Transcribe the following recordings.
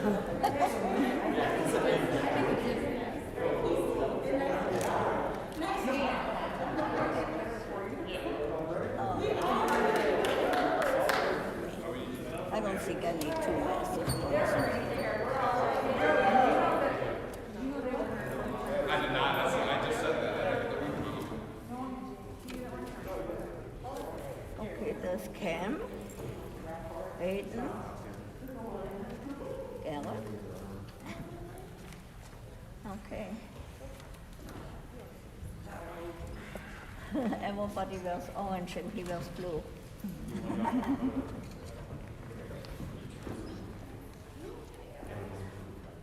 I don't think I need two massive ones. I did not. I just said that. Okay, there's Cam, Aiden, Garrett. Okay. Everybody wears orange and he wears blue.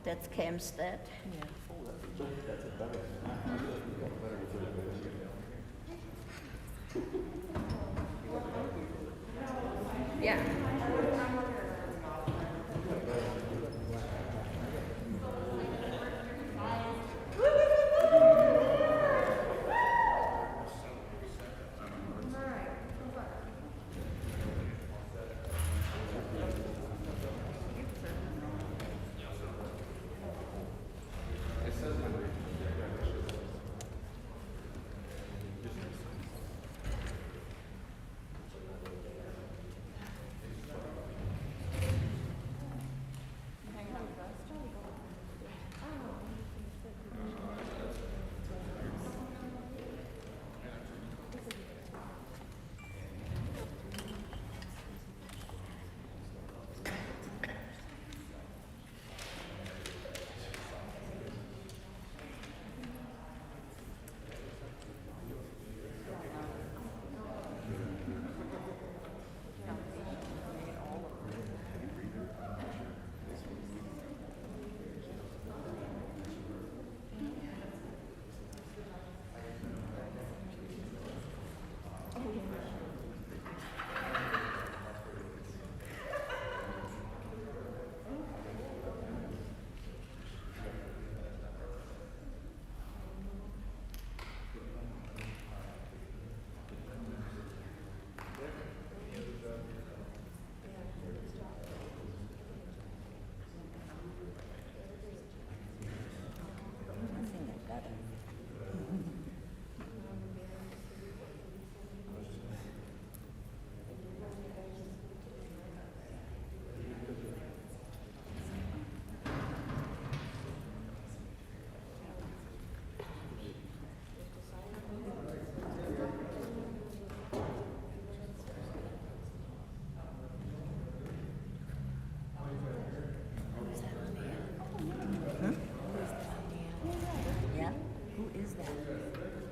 That's Cam's dad. Yeah.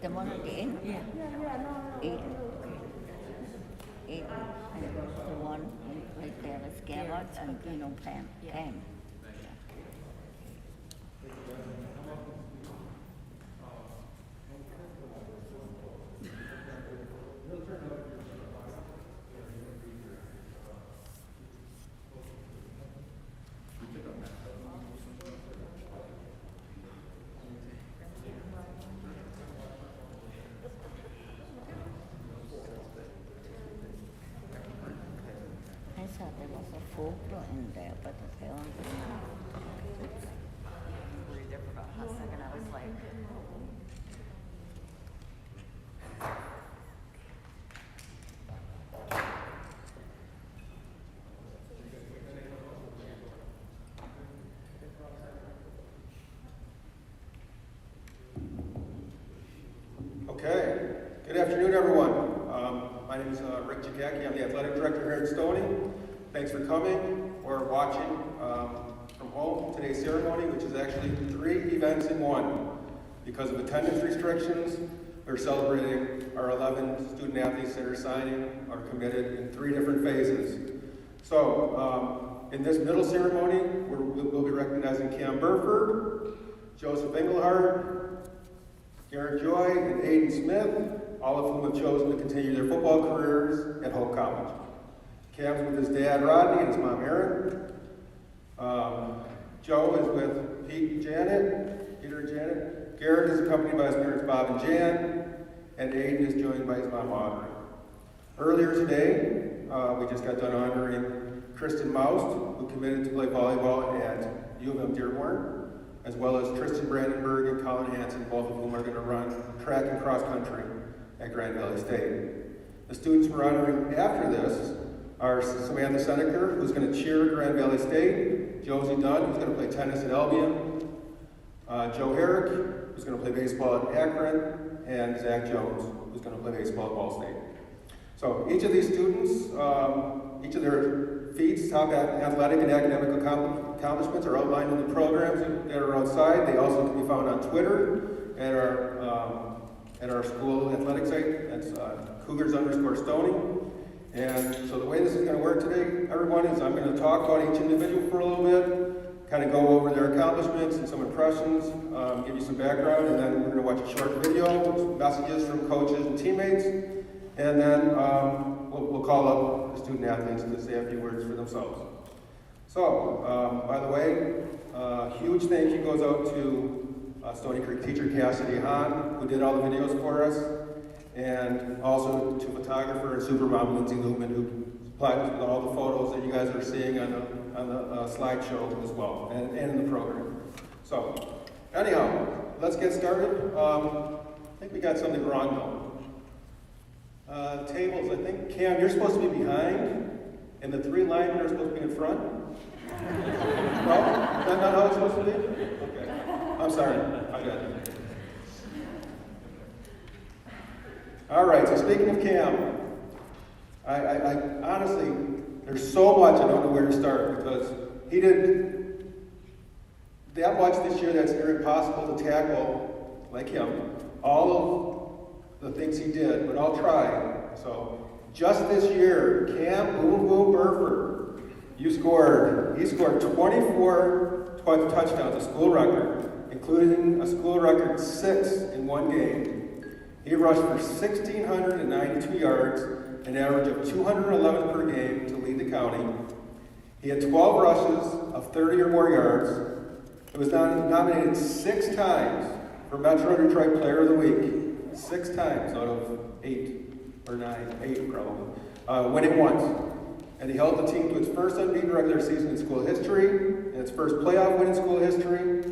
The one at the end? Yeah. Aiden. Aiden. And the one right there is Garrett and Pam. Pam. I thought there was a folklore in there, but apparently not. Worried there for about a hot second. I was like, Okay, good afternoon, everyone. My name is Rick Jacaki. I'm the athletic director here at Stony. Thanks for coming or watching from home. Today's ceremony, which is actually 3 events in one. Because of attendance restrictions, we're celebrating our 11 student athletes that are signing or committed in 3 different phases. So, in this middle ceremony, we'll be recognizing Cam Burford, Joseph Engelhardt, Garrett Joy, and Aiden Smith, all of whom have chosen to continue their football careers at Hope College. Cam's with his dad, Rodney, and his mom, Erin. Joe is with Peter and Janet. Garrett is accompanied by his parents, Bob and Jan, and Aiden is joined by his mom, Audrey. Earlier today, we just got done honoring Kristen Maust, who committed to play volleyball at U of M Dearborn, as well as Tristan Brandenburg and Colin Hansen, both of whom are going to run track and cross country at Grand Valley State. The students we're honoring after this are Samantha Seneker, who's going to cheer at Grand Valley State, Josie Dunn, who's going to play tennis at Albion, Joe Herrick, who's going to play baseball at Akron, and Zach Jones, who's going to play baseball at Ball State. So each of these students, each of their feats, top athletic and academic accomplishments are outlined in the programs that are outside. They also can be found on Twitter at our school athletic site. That's Cougars_Stony. And so the way this is going to work today, everyone, is I'm going to talk about each individual for a little bit, kind of go over their accomplishments and some impressions, give you some background, and then we're going to watch a short video with messages from coaches and teammates, and then we'll call up the student athletes to say a few words for themselves. So, by the way, a huge thank you goes out to Stony Creek teacher Cassidy Hahn, who did all the videos for us, and also to photographer and supermom Lindsay Lumen, who supplied us with all the photos that you guys are seeing on the slideshow as well, and in the program. So, anyhow, let's get started. I think we got something wrong though. Tables, I think, Cam, you're supposed to be behind, and the three linemen are supposed to be in front? No? Is that not how it's supposed to be? Okay. I'm sorry. I got it. All right, so speaking of Cam, I honestly, there's so much I don't know where to start, because he did that much this year that's near impossible to tackle, like him, all of the things he did, but I'll try. So, just this year, Cam Boom Boom Burford, he scored 24 touchdowns, a school record, including a school record 6 in one game. He rushed for 1,692 yards, an average of 211 per game to lead the county. He had 12 rushes of 30 or more yards. He was nominated 6 times for Metro Detroit Player of the Week. 6 times out of 8 or 9, 8 probably, winning once. And he held the team to its first unbeaten regular season in school history, and its first playoff win in school history.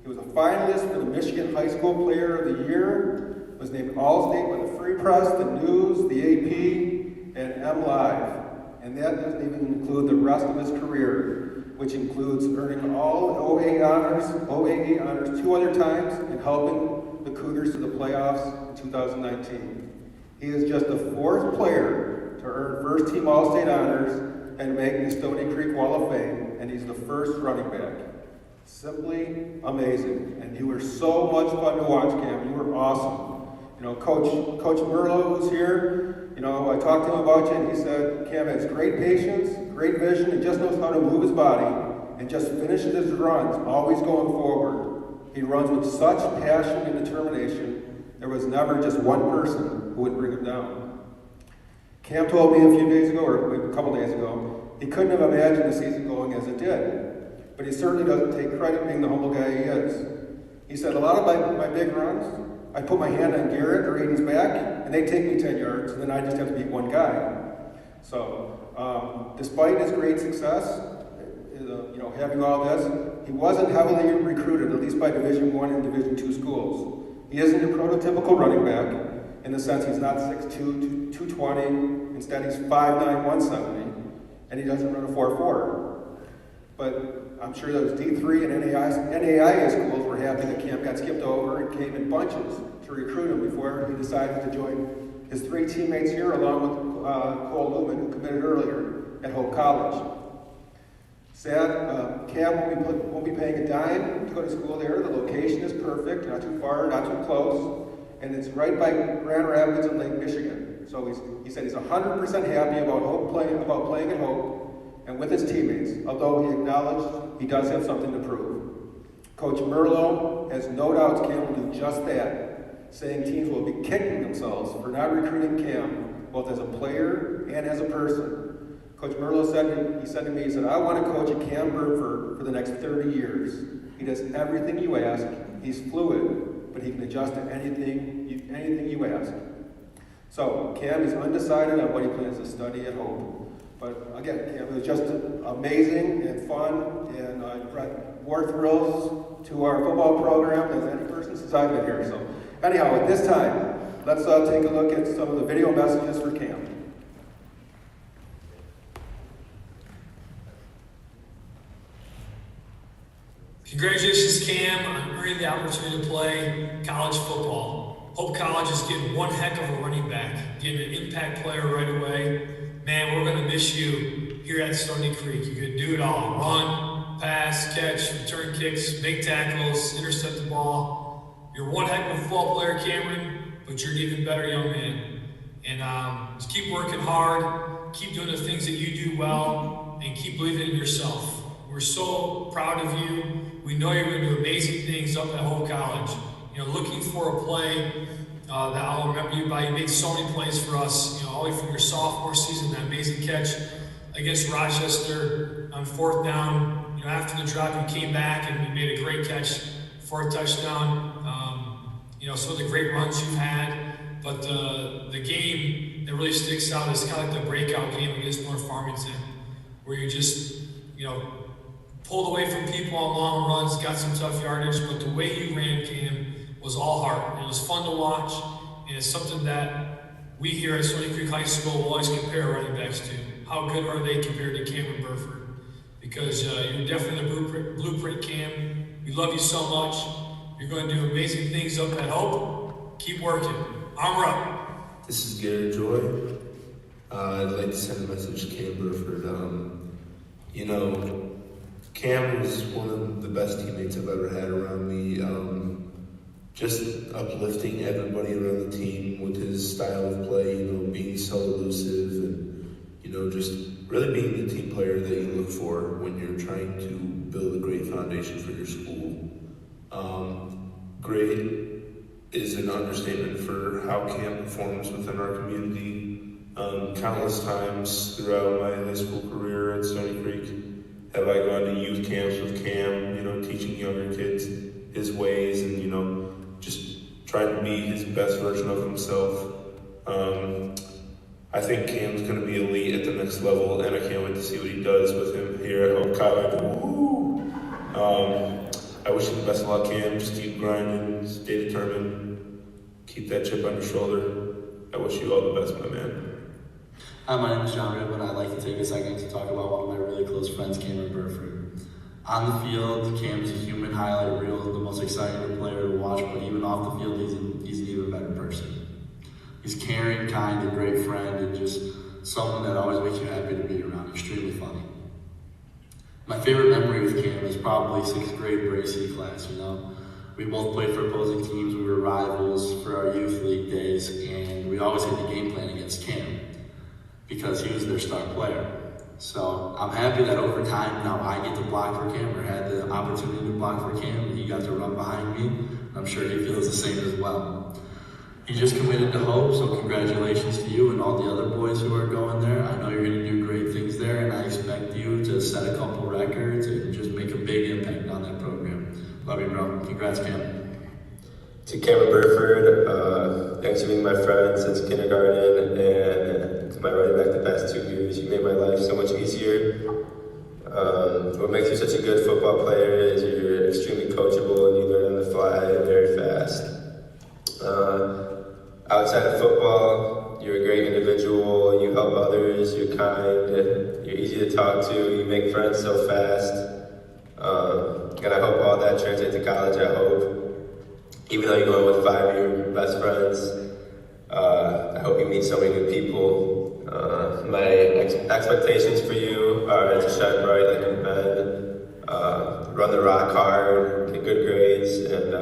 He was a finalist for the Michigan High School Player of the Year, was named All-State by the Free Press, the News, the AP, and MLive. And that doesn't even include the rest of his career, which includes earning all OAA honors 2 other times and helping the Cougars to the playoffs in 2019. He is just the 4th player to earn first-team All-State honors and make the Stony Creek Wall of Fame, and he's the first running back. Simply amazing. And you were so much fun to watch, Cam. You were awesome. You know, Coach Merlo, who's here, you know, I talked to him about you, and he said, Cam has great patience, great vision, and just knows how to move his body, and just finishes his runs, always going forward. He runs with such passion and determination, there was never just one person who would bring him down. Cam told me a few days ago, or maybe a couple days ago, he couldn't have imagined the season going as it did, but he certainly doesn't take credit being the humble guy he is. He said, a lot of my big runs, I put my hand on Garrett or Aiden's back, and they take me 10 yards, and then I just have to beat one guy. So, despite his great success, you know, having all this, he wasn't heavily recruited, at least by Division I and Division II schools. He isn't a prototypical running back, in the sense he's not 6'2", 220, instead he's 5'9", 170, and he doesn't run a 4.4. But I'm sure those D3 and NAIA schools were happy that Cam got skipped over and came in bunches to recruit him before he decided to join his 3 teammates here, along with Cole Lumen, who committed earlier at Hope College. Sad, Cam won't be paying a dime to go to school there. The location is perfect, not too far, not too close, and it's right by Grand Rapids and Lake Michigan. So he said he's 100% happy about playing at Hope and with his teammates, although he acknowledged he does have something to prove. Coach Merlo has no doubts Cam will do just that, saying teams will be kicking themselves for not recruiting Cam, both as a player and as a person. Coach Merlo said to me, I want to coach a Cam Burford for the next 30 years. He does everything you ask. He's fluid, but he can adjust to anything you ask. So, Cam is undecided on what he plans to study at Hope. But again, it was just amazing and fun, and I brought more thrills to our football program than any person since I've been here. So anyhow, at this time, let's take a look at some of the video messages for Cam. Congratulations, Cam, on earning the opportunity to play college football. Hope College is getting one heck of a running back, getting an impact player right away. Man, we're going to miss you here at Stony Creek. You can do it all. Run, pass, catch, return kicks, make tackles, intercept the ball. You're one heck of a football player, Cameron, but you're an even better young man. And just keep working hard, keep doing the things that you do well, and keep believing in yourself. We're so proud of you. We know you're going to do amazing things up at Hope College. You know, looking for a play that I'll remember you by. You made so many plays for us, you know, all the way from your sophomore season, that amazing catch against Rochester on 4th down. You know, after the drop, you came back and you made a great catch for a touchdown. You know, some of the great runs you've had. But the game that really sticks out is kind of like the breakout game against North Farmington, where you just, you know, pulled away from people on long runs, got some tough yardage, but the way you ran, Cam, was all heart. It was fun to watch, and it's something that we here at Stony Creek High School will always compare running backs to. How good are they compared to Cameron Burford? Because you're definitely the blueprint, Cam. We love you so much. You're going to do amazing things up at Hope. Keep working. Armor up. This is Garrett Joy. I'd like to send a message to Cam Burford. You know, Cam was one of the best teammates I've ever had around me. Just uplifting everybody around the team with his style of play, you know, being so elusive and, you know, just really being the team player that you look for when you're trying to build a great foundation for your school. Great is an understatement for how Cam performs within our community. Countless times throughout my high school career at Stony Creek have I gone to youth camps with Cam, you know, teaching younger kids his ways and, you know, just trying to be his best version of himself. I think Cam's going to be elite at the next level, and I can't wait to see what he does with him here at Hope College. Woo! I wish you the best of luck, Cam. Just keep grinding, stay determined, keep that chip on your shoulder. I wish you all the best, my man. Hi, my name is John Goodwin. I'd like to take a second to talk about one of my really close friends, Cameron Burford. On the field, Cam is a human highlight reel, the most exciting player to watch, but even off the field, he's an even better person. He's caring, kind, a great friend, and just someone that always makes you happy to be around, extremely funny. My favorite memory with Cam is probably 6th grade Bracy class, you know. We both played for opposing teams, we were rivals for our youth league days, and we always had the game plan against Cam because he was their star player. So I'm happy that over time now I get to block for Cam, or had the opportunity to block for Cam, and he got to run behind me. I'm sure he feels the same as well. He just committed to Hope, so congratulations to you and all the other boys who are going there. I know you're going to do great things there, and I expect you to set a couple records and just make a big impact on that program. Love you, bro. Congrats, Cam. To Cameron Burford, thanks for being my friend since kindergarten, and to my running back the past 2 years. You made my life so much easier. What makes you such a good football player is you're extremely coachable and you learn on the fly very fast. Outside of football, you're a great individual, you help others, you're kind, you're easy to talk to, you make friends so fast. And I hope all that translates to college, I hope. Even though you're going with 5 of your best friends, I hope you meet so many good people. My expectations for you are to shine bright like you've been, run the rock hard, get good grades, and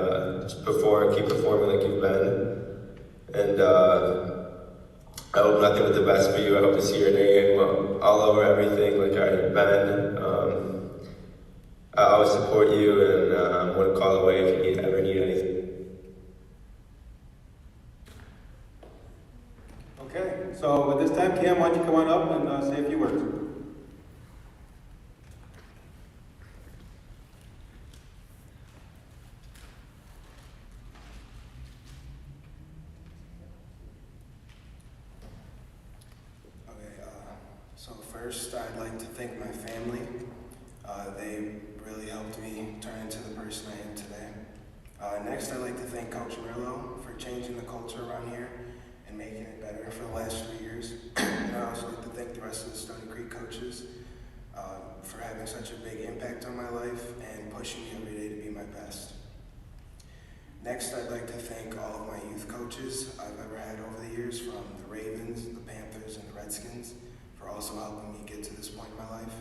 just keep performing like you've been. And I hope nothing but the best for you. I hope to see your name all over everything like I've been. I always support you and want to call away if you ever need anything. Okay, so at this time, Cam, why don't you come on up and say a few words? So for First, I'd like to thank my family. They really helped me turn into the person I am today. Next, I'd like to thank Coach Merlo for changing the culture around here and making it better for the last 3 years. And I also like to thank the rest of the Stony Creek coaches for having such a big impact on my life and pushing me every day to be my best. Next, I'd like to thank all of my youth coaches I've ever had over the years, from the Ravens, the Panthers, and the Redskins, for also helping me get to this point in my life.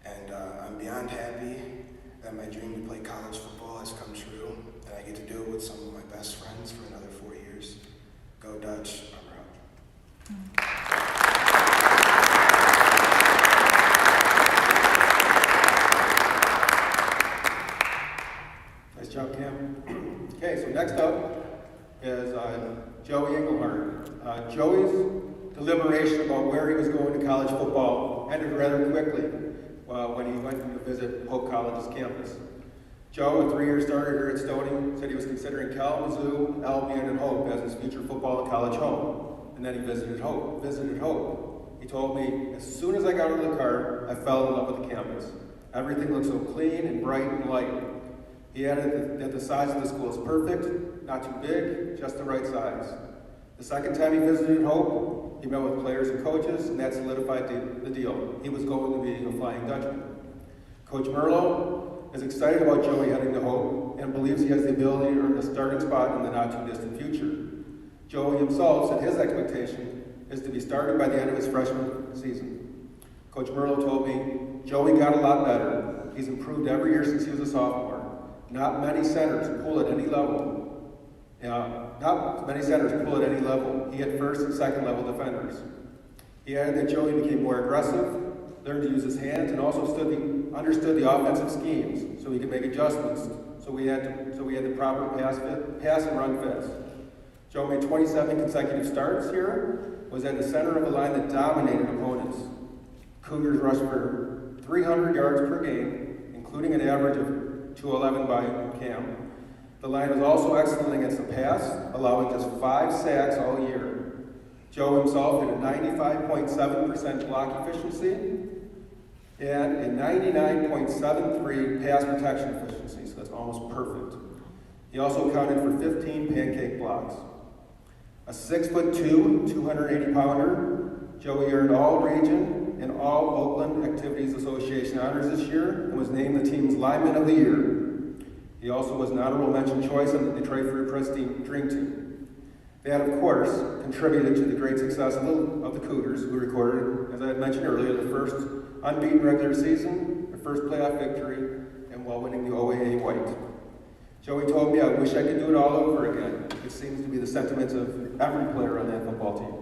And I'm beyond happy that my dream to play college football has come true, and I get to do it with some of my best friends for another 4 years. Go Dutch, I'm proud. Nice job, Cam. Okay, so next up is Joey Engelhardt. Joey's deliberation about where he was going to college football ended rather quickly when he went to visit Hope College's campus. Joe, a 3-year starter here at Stony, said he was considering Kalamazoo, Albion, and Hope as his future football and college home. And then he visited Hope. He told me, as soon as I got out of the car, I fell in love with the campus. Everything looked so clean and bright and light. He added that the size of the school is perfect, not too big, just the right size. The second time he visited Hope, he met with players and coaches, and that solidified the deal. He was going to be a Flying Dutchman. Coach Merlo is excited about Joey heading to Hope and believes he has the ability to earn a starting spot in the not-too-distant future. Joey himself said his expectation is to be starting by the end of his freshman season. Coach Merlo told me, Joey got a lot better. He's improved every year since he was a sophomore. Not many centers pull at any level. He had first and second level defenders. He added that Joey became more aggressive, learned to use his hands, and also understood the offensive schemes, so he could make adjustments. So we had the proper pass and run fits. Joe made 27 consecutive starts here, was at the center of a line that dominated opponents. Cougars rushed for 300 yards per game, including an average of 211 by Cam. The line was also excellent against the pass, allowing just 5 sacks all year. Joe himself had a 95.7% block efficiency and a 99.73 pass protection efficiency, so that's almost perfect. He also accounted for 15 pancake blocks. A 6'2", 280-pounder, Joey earned all region and all Oakland Activities Association honors this year and was named the team's Lineman of the Year. He also was an honorable mention choice on the Detroit Free Press Dream Team. That, of course, contributed to the great success of the Cougars, who recorded, as I had mentioned earlier, the first unbeaten regular season, their first playoff victory, and while winning the OAA White. Joey told me, I wish I could do it all over again. It seems to be the sentiments of every player on that football team.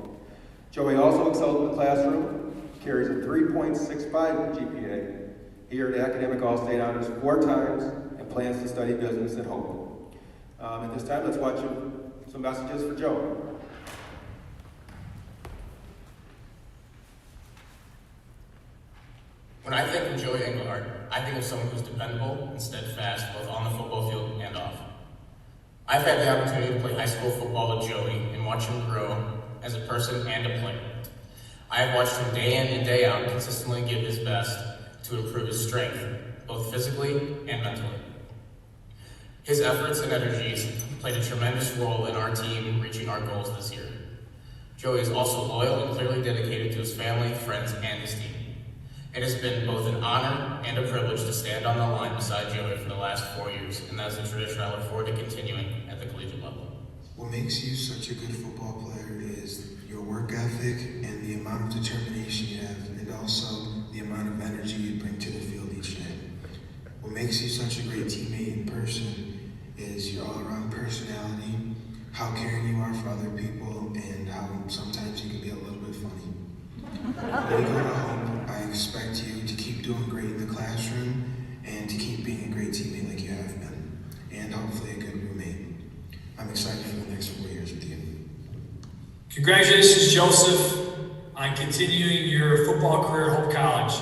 Joey also excelled in the classroom, carries a 3.65 GPA. He earned academic All-State honors 4 times and plans to study business at Hope. At this time, let's watch some messages for Joe. When I think of Joey Engelhardt, I think of someone who's dependable and steadfast both on the football field and off. I've had the opportunity to play high school football with Joey and watch him grow as a person and a player. I have watched him day in and day out consistently give his best to improve his strength, both physically and mentally. His efforts and energies played a tremendous role in our team reaching our goals this year. Joey is also loyal and clearly dedicated to his family, friends, and his team. It has been both an honor and a privilege to stand on the line beside Joey for the last 4 years, and that's a tradition I look forward to continuing at the collegiate level. What makes you such a good football player is your work ethic and the amount of determination you have, and also the amount of energy you bring to the field each day. What makes you such a great teammate in person is your all-around personality, how caring you are for other people, and how sometimes you can be a little bit funny. When you go to Hope, I expect you to keep doing great in the classroom and to keep being a great teammate like you have been, and hopefully a good roommate. I'm excited for the next 4 years with you. Congratulations, Joseph, on continuing your football career at Hope College.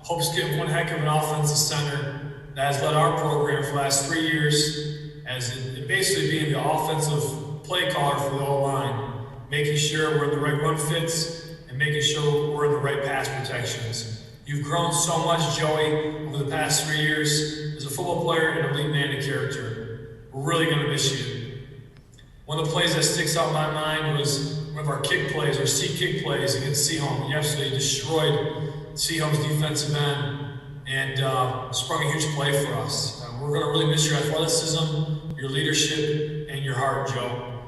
Hope's getting one heck of an offensive center that has led our program for the last 3 years as in basically being the offensive play caller for the whole line, making sure we're in the right run fits and and making sure we're in the right pass protections. You've grown so much, Joey, over the past 3 years as a football player and elite man of character. We're really going to miss you. One of the plays that sticks out in my mind was one of our kick plays, our C kick plays against Seaholm. You absolutely destroyed Seaholm's defensive end and sprung a huge play for us. We're going to really miss your athleticism, your leadership, and your heart, Joe.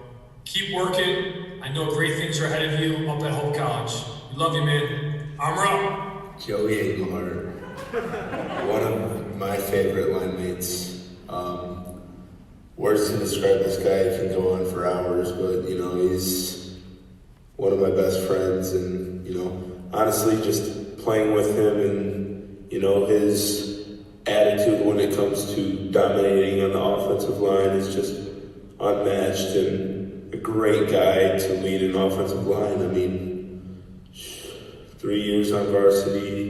Keep working. I know great things are ahead of you up at Hope College. We love you, man. Armor up. Joey Engelhardt, one of my favorite line mates. Words to describe this guy can go on for hours, but he's one of my best friends, and honestly, just playing with him and his attitude when it comes to dominating on the offensive line is just unmatched, and a great guy to lead an offensive line. I mean, 3 years on varsity,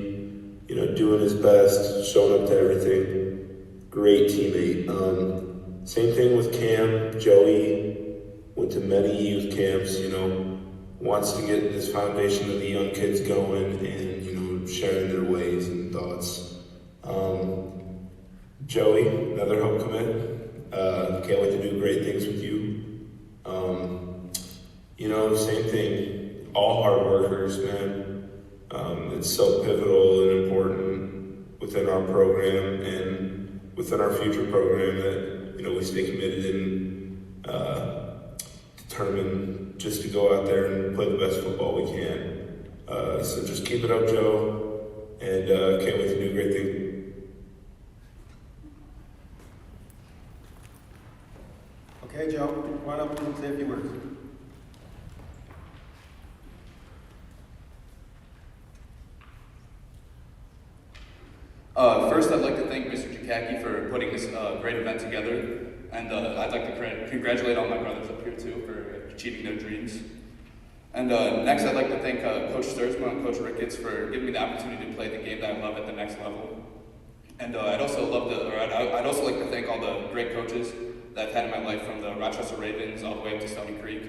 doing his best, showing up to everything. Great teammate. Same thing with Cam. Joey went to many youth camps, wants to get this foundation of the young kids going and, sharing their ways and thoughts. Joey, another Hope commit. Can't wait to do great things with you. Same thing, all hard workers, man. It's so pivotal and important within our program and within our future program that we stay committed and determined just to go out there and play the best football we can. So just keep it up, Joe, and can't wait to do great things. Okay, Joe, come on up and say a few words. First, I'd like to thank Mr. Jakacki for putting this great event together, and I'd like to congratulate all my brothers up here too for achieving their dreams. And next, I'd like to thank Coach Sturzman and Coach Ricketts for giving me the opportunity to play the game that I love at the next level. And I'd also like to thank all the great coaches that I've had in my life, from the Rochester Ravens all the way up to Stony Creek,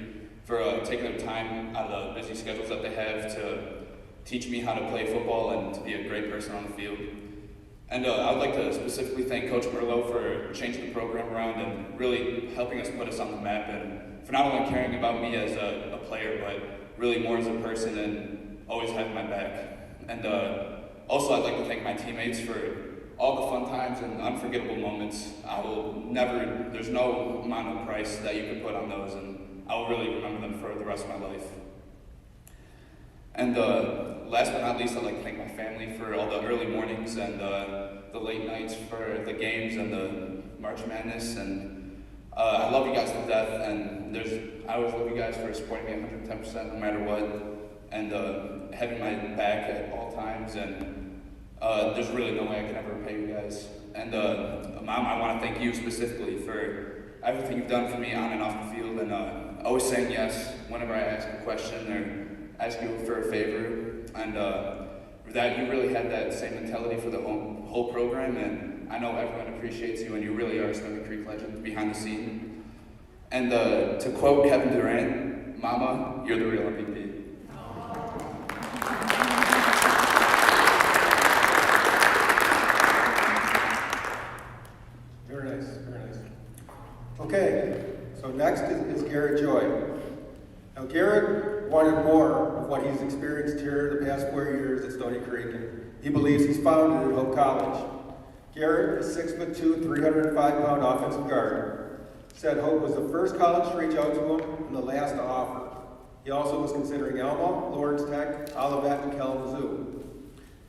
for taking their time out of the busy schedules that they have to teach me how to play football and to be a great person on the field. And I would like to specifically thank Coach Merlot for changing the program around and really helping us put us on the map, and for not only caring about me as a player, but really more as a person and always having my back. And also I'd like to thank my teammates for all the fun times and unforgettable moments. There's no amount of price that you can put on those, and I will really remember them for the rest of my life. And last but not least, I'd like to thank my family for all the early mornings and the late nights for the games and the March Madness. And I love you guys to death, and I always love you guys for supporting me 110% no matter what, and having my back at all times. And there's really no way I can ever repay you guys. And Mom, I want to thank you specifically for everything you've done for me on and off the field, and always saying yes whenever I ask a question or ask you for a favor, and that you really had that same mentality for the whole program, and I know everyone appreciates you, and you really are a Stony Creek legend behind the scene. And to quote Kevin Durant, "Mama, you're the real MVP." Very nice, very nice. Okay, so next is Garrett Joy. Now Garrett wanted more of what he's experienced here the past 4 years at Stony Creek, and he believes he's found it at Hope College. Garrett is 6'2", 305-pound offensive guard. Said Hope was the first college to reach out to him and the last to offer. He also was considering Alma, Lawrence Tech, Olivet, and Kalamazoo.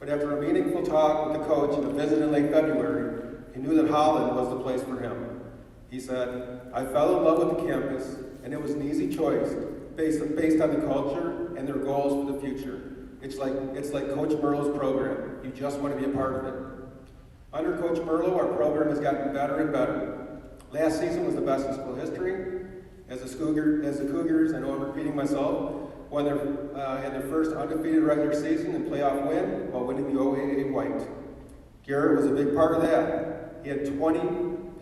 But after a meaningful talk with the coach and a visit in late February, he knew that Holland was the place for him. He said, "I fell in love with the campus, and it was an easy choice based on the culture and their goals for the future. It's like Coach Merlot's program. You just want to be a part of it." Under Coach Merlot, our program has gotten better and better. Last season was the best in school history. As the Cougars, I know I'm repeating myself, had their first undefeated regular season and playoff win while winning the OAA White. Garrett was a big part of that. He had 20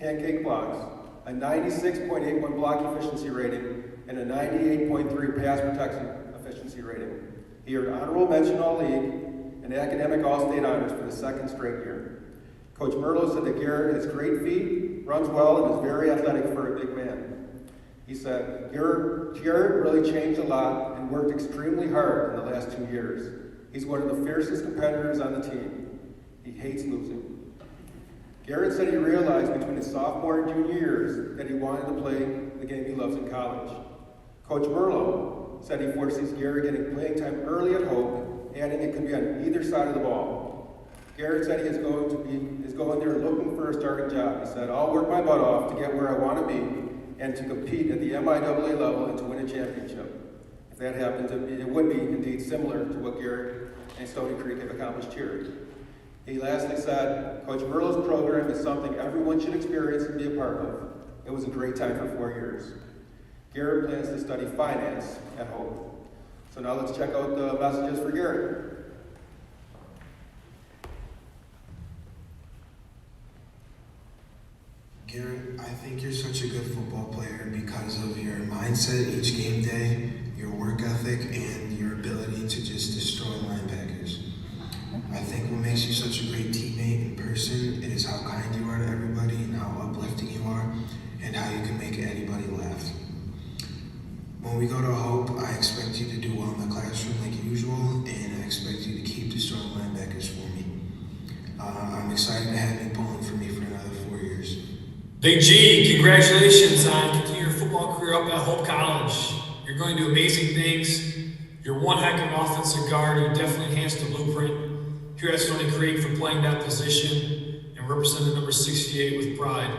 pancake blocks, a 96.81 block efficiency rating, and a 98.3 pass protection efficiency rating. He earned honorable mention All-League and academic All-State honors for the second straight year. Coach Merlo said that Garrett has great feet, runs well, and is very athletic for a big man. He said, Garrett really changed a lot and worked extremely hard in the last 2 years. He's one of the fiercest competitors on the team. He hates losing. Garrett said he realized between his sophomore and junior years that he wanted to play the game he loves in college. Coach Merlo said he foresees Garrett getting playing time early at Hope, adding it could be on either side of the ball. Garrett said he is going there looking for a starting job. He said, I'll work my butt off to get where I want to be and to compete at the MIAA level and to win a championship. If that happens, it would be indeed similar to what Garrett and Stony Creek have accomplished here. He lastly said, Coach Merlo's program is something everyone should experience and be a part of. It was a great time for 4 years. Garrett plans to study finance at Hope. So now let's check out the messages for Garrett. Garrett, I think you're such a good football player because of your mindset each game day, your work ethic, and your ability to just destroy linebackers. I think what makes you such a great teammate in person is how kind you are to everybody and how uplifting you are and how you can make anybody laugh. When we go to Hope, I expect you to do well in the classroom like usual, and I expect you to keep destroying linebackers for me. I'm excited to have you pulling for me for another 4 years. Big G, congratulations on continuing your football career up at Hope College. You're going to do amazing things. You're one heck of an offensive guard. You definitely enhanced the blueprint here at Stony Creek for playing that position and representing number 68 with pride.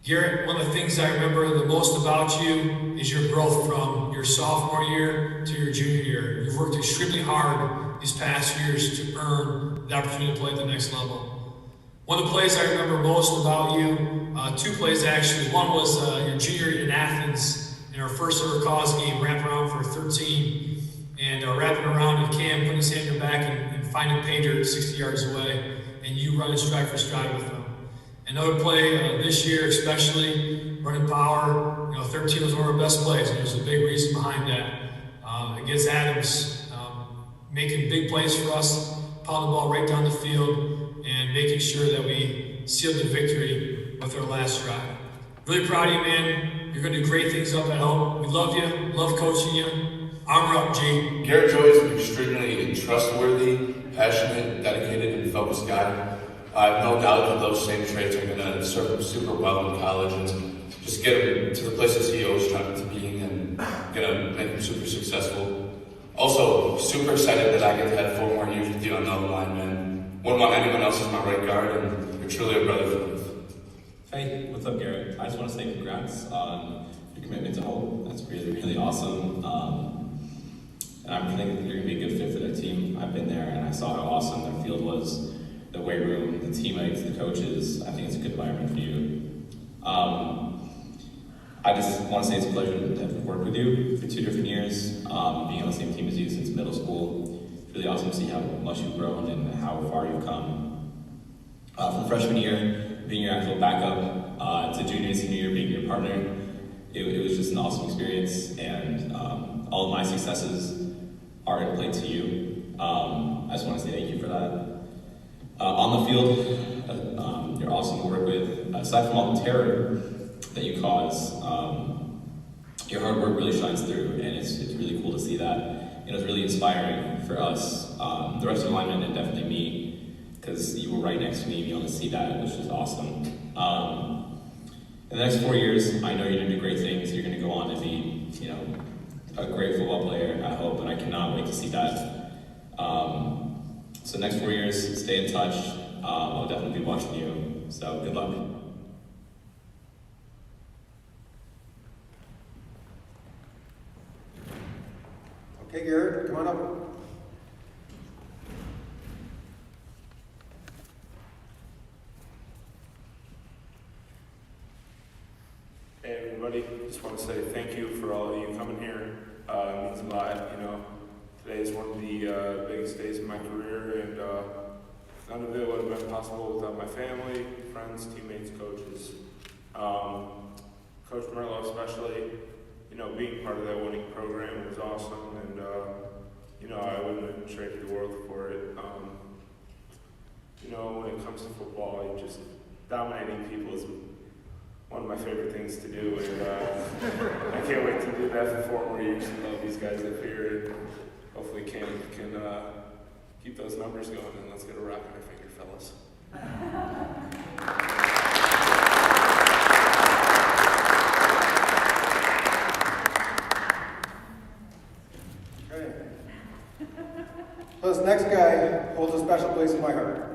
Garrett, one of the things I remember the most about you is your growth from your sophomore year to your junior year. You've worked extremely hard these past years to earn the opportunity to play at the next level. One of the plays I remember most about you, 2 plays actually. One was your junior year in Athens in our first ever cause game, wrapping around for 13, and wrapping around and Cam putting his hand in your back and finding pay dirt 60 yards away, and you running stride for stride with them. Another play this year, especially running power. 13 was one of our best plays, and there's a big reason behind that. Against Adams, making big plays for us, pounding the ball right down the field, and making sure that we sealed the victory with our last drive. Really proud of you, man. You're going to do great things up at Hope. We love you, love coaching you. Armor up, G. Garrett Joy is an extremely trustworthy, passionate, dedicated, and focused guy. I have no doubt that those same traits are going to serve him super well in college and just get him to the places he always dreamt to be and going to make him super successful. Also, super excited that I get to have 4 more years with you on the line, man. Wouldn't want anyone else as my right guard, and you're truly a brother for me. Hey, what's up, Garrett? I just want to say congrats on your commitment to Hope. That's really, really awesome. And I'm thinking you're going to be a good fit for their team. I've been there, and I saw how awesome their field was, the weight room, the teammates, the coaches. I think it's a good environment for you. I just want to say it's a pleasure to have worked with you for 2 different years, being on the same team as you since middle school. It's really awesome to see how much you've grown and how far you've come. From freshman year, being your actual backup, to junior and senior year, being your partner, it was just an awesome experience, and all of my successes are in play to you. I just want to say thank you for that. On the field, you're awesome to work with. Aside from all the terror that you cause, your hard work really shines through, and it's really cool to see that. It's really inspiring for us, the rest of the linemen, and definitely me, because you were right next to me, being able to see that, which is awesome. In the next 4 years, I know you're going to do great things. You're going to go on to be, a great football player, I hope, and I cannot wait to see that. So next 4 years, stay in touch. I'll definitely be watching you, so good luck. Okay, Garrett, come on up. Hey everybody, just want to say thank you for all of you coming here. It means a lot, Today is one of the biggest days of my career, and none of it would have been possible without my family, friends, teammates, coaches. Coach Merlo especially, being part of that winning program was awesome, and I wouldn't have traded the world for it. When it comes to football, just dominating people is one of my favorite things to do, and I can't wait to do that for 4 more years and love these guys up here, and hopefully Cam can keep those numbers going, and let's get a rock in our finger, fellas. Okay. So this next guy holds a special place in my heart.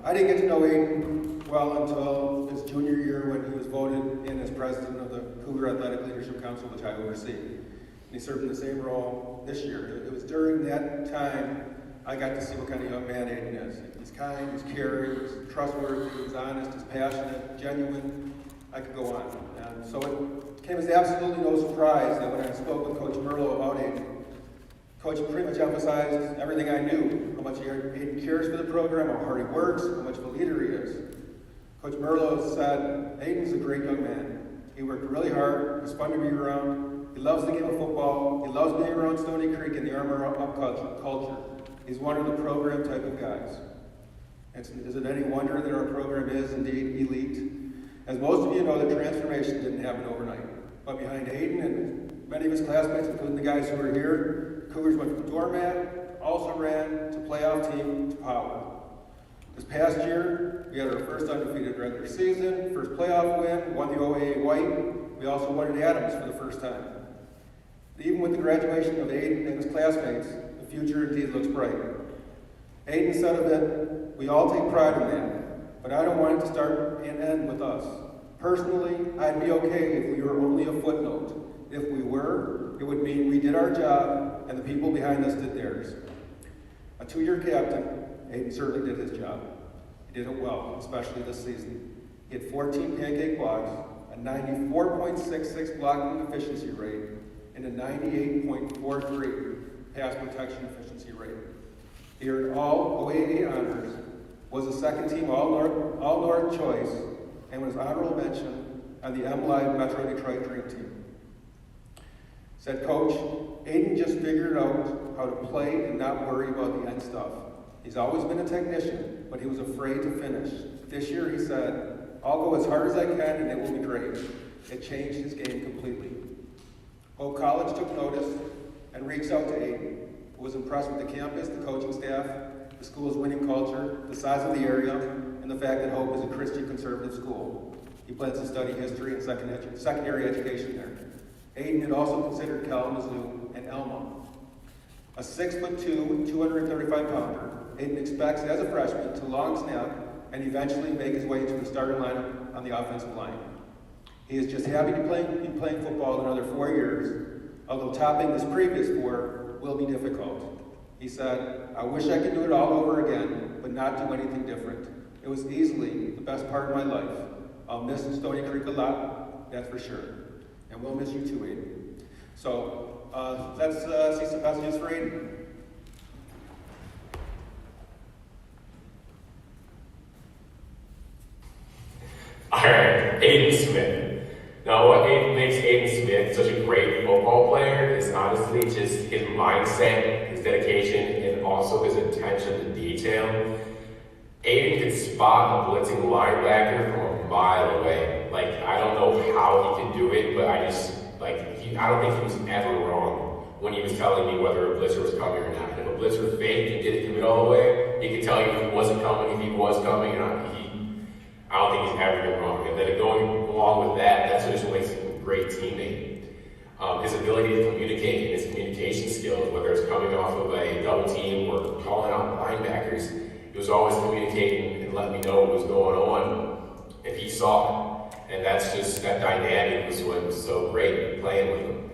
I didn't get to know Aiden well until his junior year when he was voted in as president of the Cougar Athletic Leadership Council, which I oversee. And he served in the same role this year. It was during that time I got to see what kind of young man Aiden is. He's kind, he's caring, he's trustworthy, he's honest, he's passionate, genuine. I could go on. And so it came as absolutely no surprise that when I spoke with Coach Merlo about Aiden, Coach pretty much emphasized everything I knew, how much Aiden cares for the program, how hard he works, how much of a leader he is. Coach Merlo said, Aiden's a great young man. He worked really hard, he's fun to be around, he loves the game of football, he loves being around Stony Creek and the Armor Up culture. He's one of the program type of guys. Is it any wonder that our program is indeed elite? As most of you know, the transformation didn't happen overnight. But behind Aiden and many of his classmates, including the guys who are here, Cougars went from doormat, also ran to playoff team to power. This past year, we had our first undefeated regular season, first playoff win, won the OAA White. We also won at Adams for the first time. Even with the graduation of Aiden and his classmates, the future indeed looks bright. Aiden said of it, we all take pride in that, but I don't want it to start and end with us. Personally, I'd be okay if we were only a footnote. If we were, it would mean we did our job and the people behind us did theirs. A 2-year captain, Aiden certainly did his job. He did it well, especially this season. He had 14 pancake blocks, a 94.66 blocking efficiency rate, and a 98.43 pass protection efficiency rate. He earned all OAA honors, was a second-team All-North choice, and was honorable mention on the M-Live Metro Detroit Dream Team. Said Coach, Aiden just figured out how to play and not worry about the end stuff. He's always been a technician, but he was afraid to finish. This year he said, I'll go as hard as I can and it will be great. It changed his game completely. Hope College took notice and reached out to Aiden, who was impressed with the campus, the coaching staff, the school's winning culture, the size of the area, and the fact that Hope is a Christian conservative school. He plans to study history and secondary education there. Aiden had also considered Kalamazoo and Elma. A 6'2", 235-pounder, Aiden expects as a freshman to long snap and eventually make his way to the starting lineup on the offensive line. He is just happy to be playing football another 4 years, although topping this previous 4 will be difficult. He said, I wish I could do it all over again, but not do anything different. It was easily the best part of my life. I'll miss Stony Creek a lot, that's for sure. And we'll miss you too, Aiden. So let's see some messages for Aiden. Alright, Aiden Smith. Now what makes Aiden Smith such a great football player is honestly just his mindset, his dedication, and also his attention to detail. Aiden can spot a blitzing linebacker from a mile away. Like, I don't know how he can do it, but I don't think he was ever wrong when he was telling me whether a blitzer was coming or not. If a blitzer faked and didn't commit all the way, he could tell you if he wasn't coming, if he was coming, and I don't think he's ever been wrong. And then going along with that, that's what just makes him a great teammate. His ability to communicate and his communication skills, whether it's coming off of a double team or calling out linebackers, he was always communicating and letting me know what was going on, and he saw it. And that dynamic was what was so great playing with him.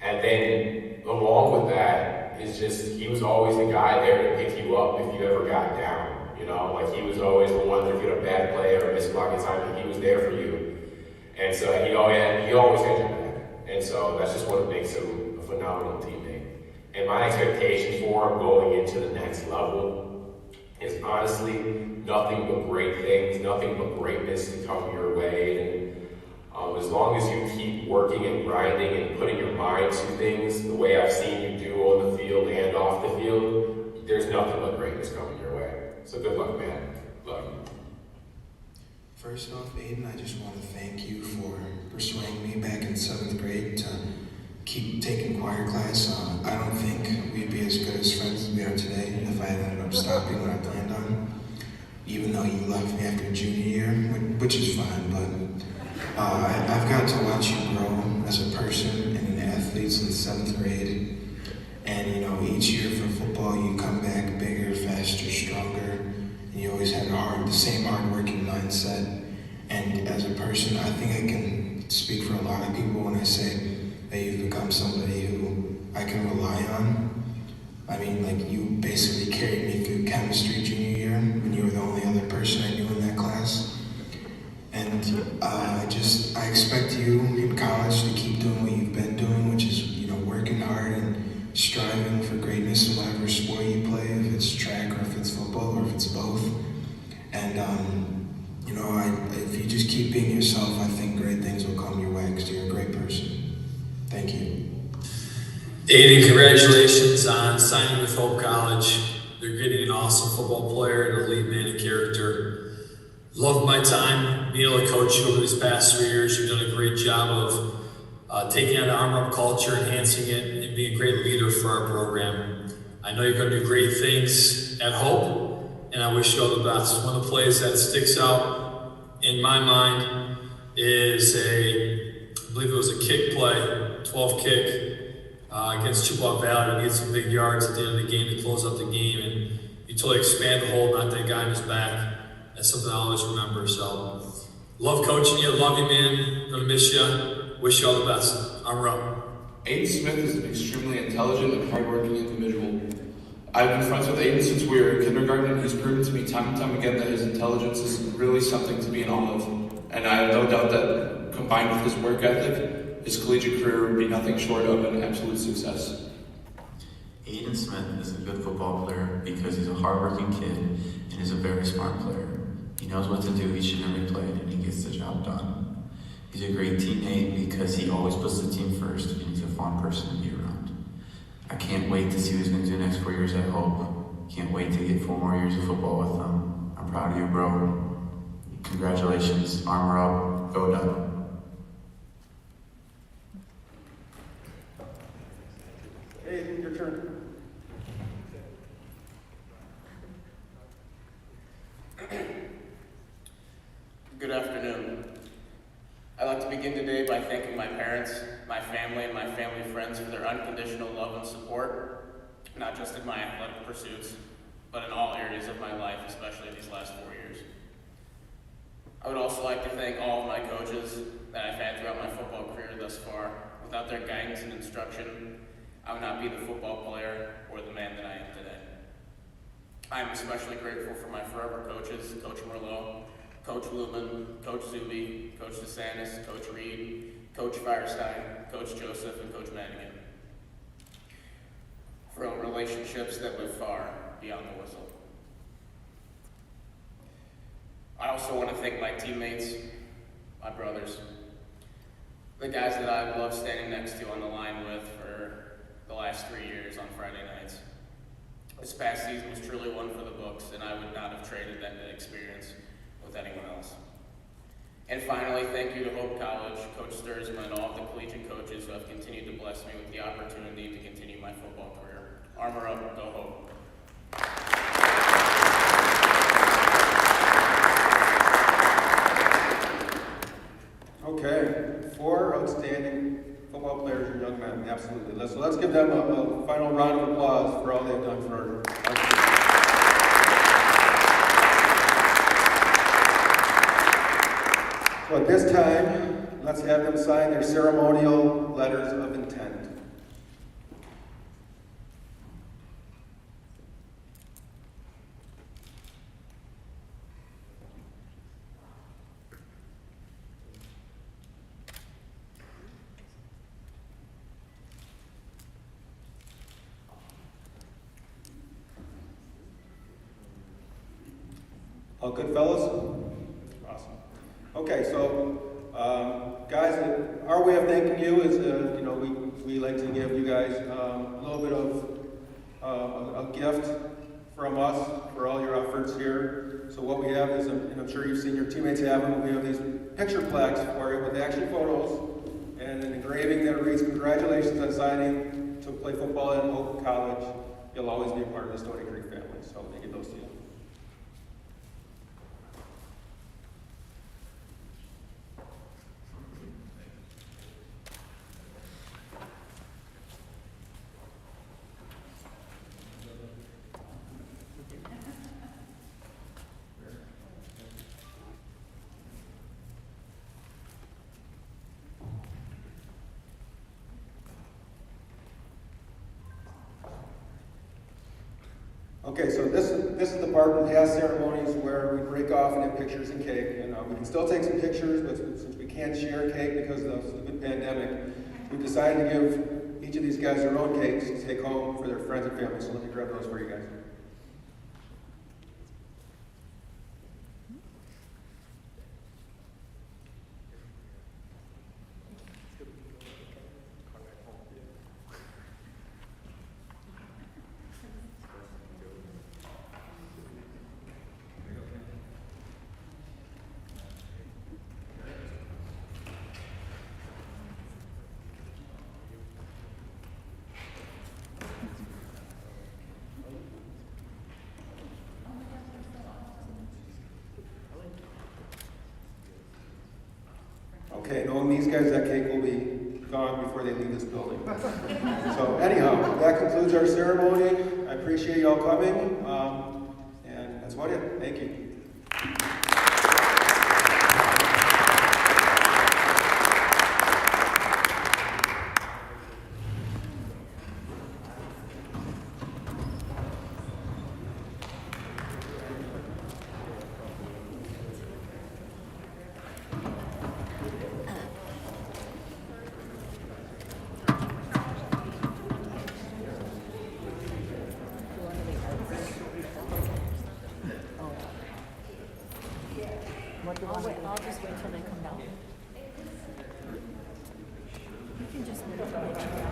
And then along with that is just, he was always the guy there to pick you up if you ever got down. You know, like he was always the one that if you had a bad play or a missed blocking assignment, he was there for you. And so he always had your back. And so that's just what makes him a phenomenal teammate. And my expectation for him going into the next level is honestly nothing but great things, nothing but greatness to come your way. And As long as you keep working and grinding and putting your mind to things the way I've seen you do on the field and off the field, there's nothing but greatness coming your way. So good luck, man. Love you. First off, Aiden, I just want to thank you for persuading me back in 7th grade to keep taking choir class. I don't think we'd be as good as friends as we are today if I had ended up stopping what I planned on, even though you left me after junior year, which is fine, but I've got to watch you grow as a person and an athlete since 7th grade. And you know, each year for football, you come back bigger, faster, stronger. And you always had the same hard-working mindset. And as a person, I think I can speak for a lot of people when I say that you've become somebody who I can rely on. I mean, like, you basically carried me through chemistry junior year when you were the only other person I knew in that class. And I expect you in college to keep doing what you've been doing, which is, you know, working hard and striving for greatness in whatever sport you play, if it's track or if it's football or if it's both. And, you know, if you just keep being yourself, I think great things will come your way because you're a great person. Thank you. Aiden, congratulations on signing with Hope College. They're getting an awesome football player and a lead man of character. Loved my time being able to coach you over these past 3 years. You've done a great job of taking on the Armor Up culture, enhancing it, and being a great leader for our program. I know you're going to do great things at Hope, and I wish you all the best. One of the plays that sticks out in my mind is I believe it was a kick play, 12 kick against Chippewa Valley. We needed some big yards at the end of the game to close out the game, and you totally expand the hole, knocked that guy in his back. That's something I always remember. So, love coaching you, love you, man. Gonna miss you. Wish you all the best. Armor up. Aiden Smith is an extremely intelligent and hardworking individual. I've been friends with Aiden since we were in kindergarten, and he's proven to me time and time again that his intelligence is really something to be in awe of. And I have no doubt that combined with his work ethic, his collegiate career would be nothing short of an absolute success. Aiden Smith is a good football player because he's a hardworking kid and is a very smart player. He knows what to do each and every play, and he gets the job done. He's a great teammate because he always puts the team first, and he's a fun person to be around. I can't wait to see what he's going to do the next 4 years at Hope. Can't wait to get 4 more years of football with him. I'm proud of you, bro. Congratulations. Armor up. Go Doug. Hey, your turn. Good afternoon. I'd like to begin today by thanking my parents, my family, and my family friends for their unconditional love and support, not just in my athletic pursuits, but in all areas of my life, especially these last 4 years. I would also like to thank all of my coaches that I've had throughout my football career thus far. Without their guidance and instruction, I would not be the football player or the man that I am today. I am especially grateful for my forever coaches, Coach Merlot, Coach Lumen, Coach Zuby, Coach DeSantis, Coach Reed, Coach Firestein, Coach Joseph, and Coach Madigan. For relationships that live far beyond the whistle. I also want to thank my teammates, my brothers, the guys that I've loved standing next to on the line with for the last 3 years on Friday nights. This past season was truly one for the books, and I would not have traded that experience with anyone else. And finally, thank you to Hope College, Coach Sturzman, and all of the collegiate coaches who have continued to bless me with the opportunity to continue my football career. Armor up, go Hope. Okay, 4 outstanding football players and young men, absolutely. Let's give them a final round of applause for all they've done for our team. So at this time, let's have them sign their ceremonial letters of intent. All good, fellas? Awesome. Okay, so Guys, our way of thanking you is, we like to give you guys a little bit of a gift from us for all your efforts here. So what we have is, and I'm sure you've seen your teammates have them, we have these picture plaques for you with action photos and an engraving that reads, "Congratulations on signing to play football at Hope College. You'll always be a part of the Stony Creek family." So they give those to you. Okay, so this is the part of the past ceremonies where we break off and have pictures and cake. And we can still take some pictures, but since we can't share cake because of the stupid pandemic, we've decided to give each of these guys their own cakes to take home for their friends and family. So let me grab those for you guys. Okay, knowing these guys, that cake will be gone before they leave this building. So anyhow, that concludes our ceremony. I appreciate you all coming, and that's about it. Thank you. I'll just wait till they come down. You can just wait till they come down.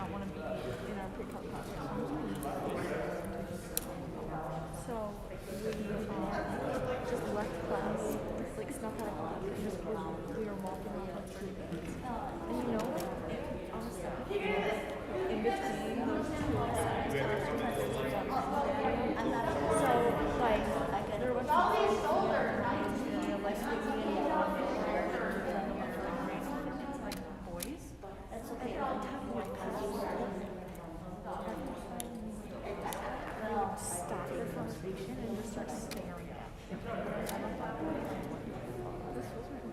not want to be in our pre-com competition. So we just left class, like snuck out of class, and just we were walking around like 30 minutes. And you know, honestly, in between those two lessons, there were sometimes it's like so like there was some like sleeping in like boys. That's okay. And on top of my stop their conversation and just start staring at them. This was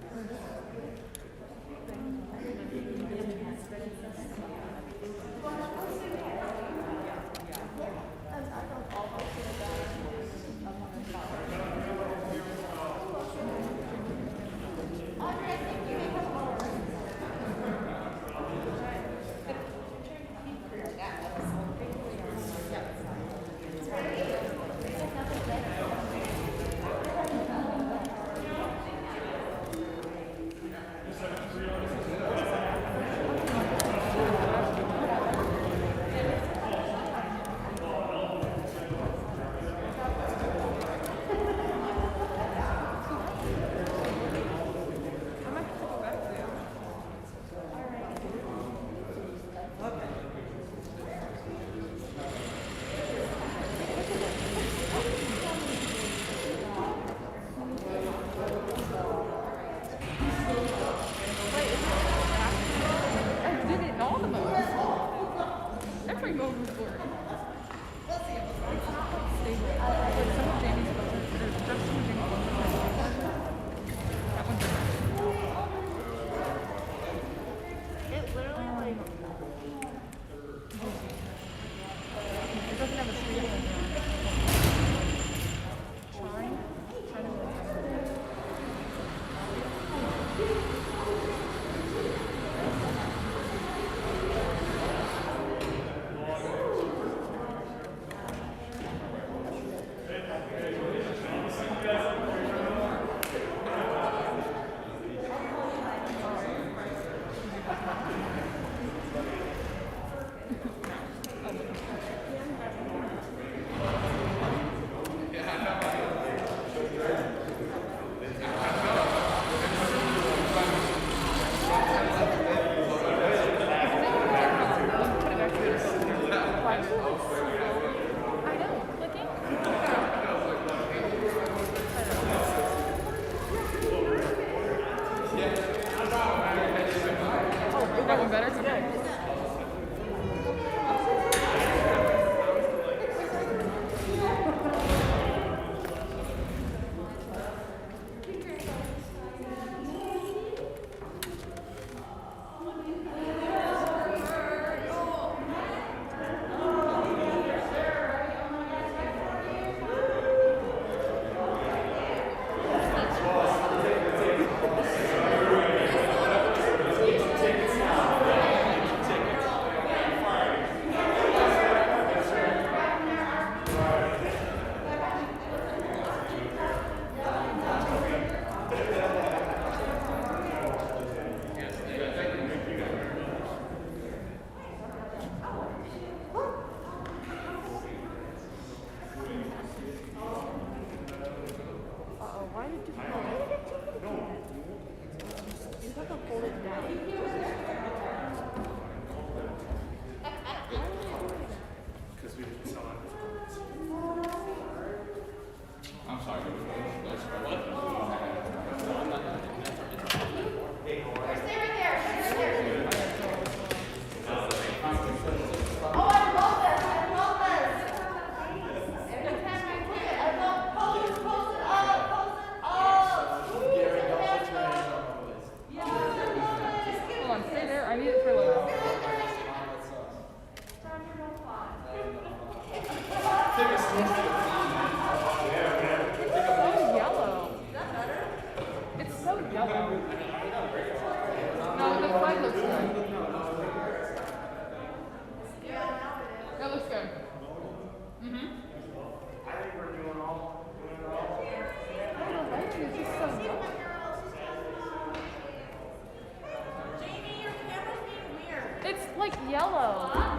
It's like yellow.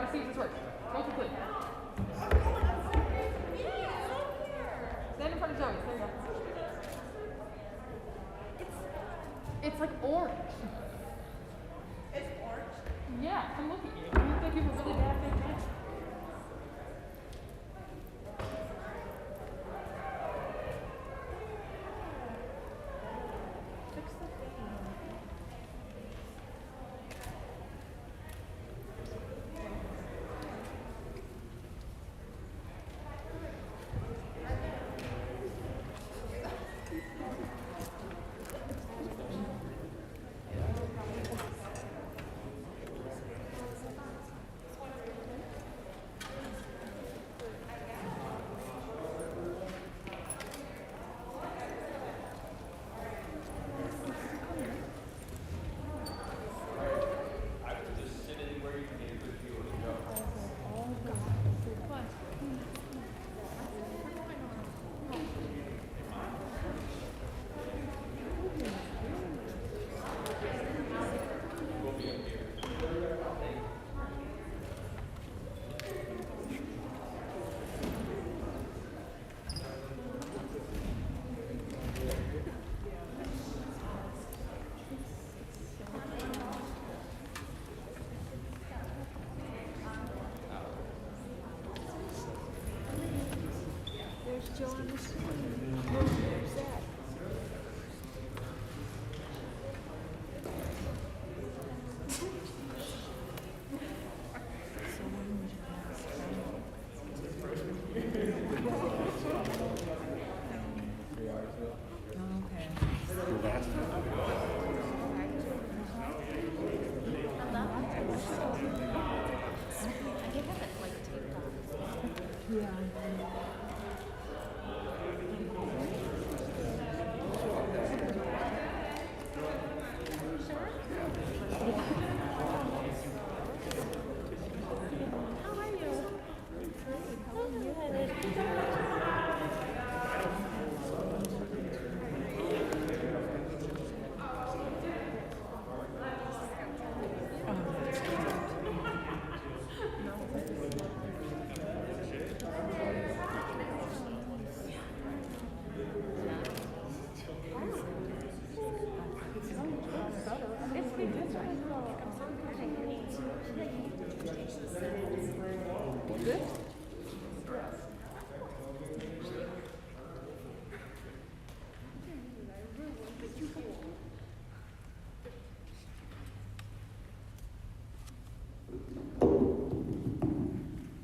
Let's see if this works. Go complete. Stand in front of Joey. There you go. It's like orange. It's orange? Yeah, come look at you. You think you have a really bad big head? Fix the thing. Joe on the screen. Where's that?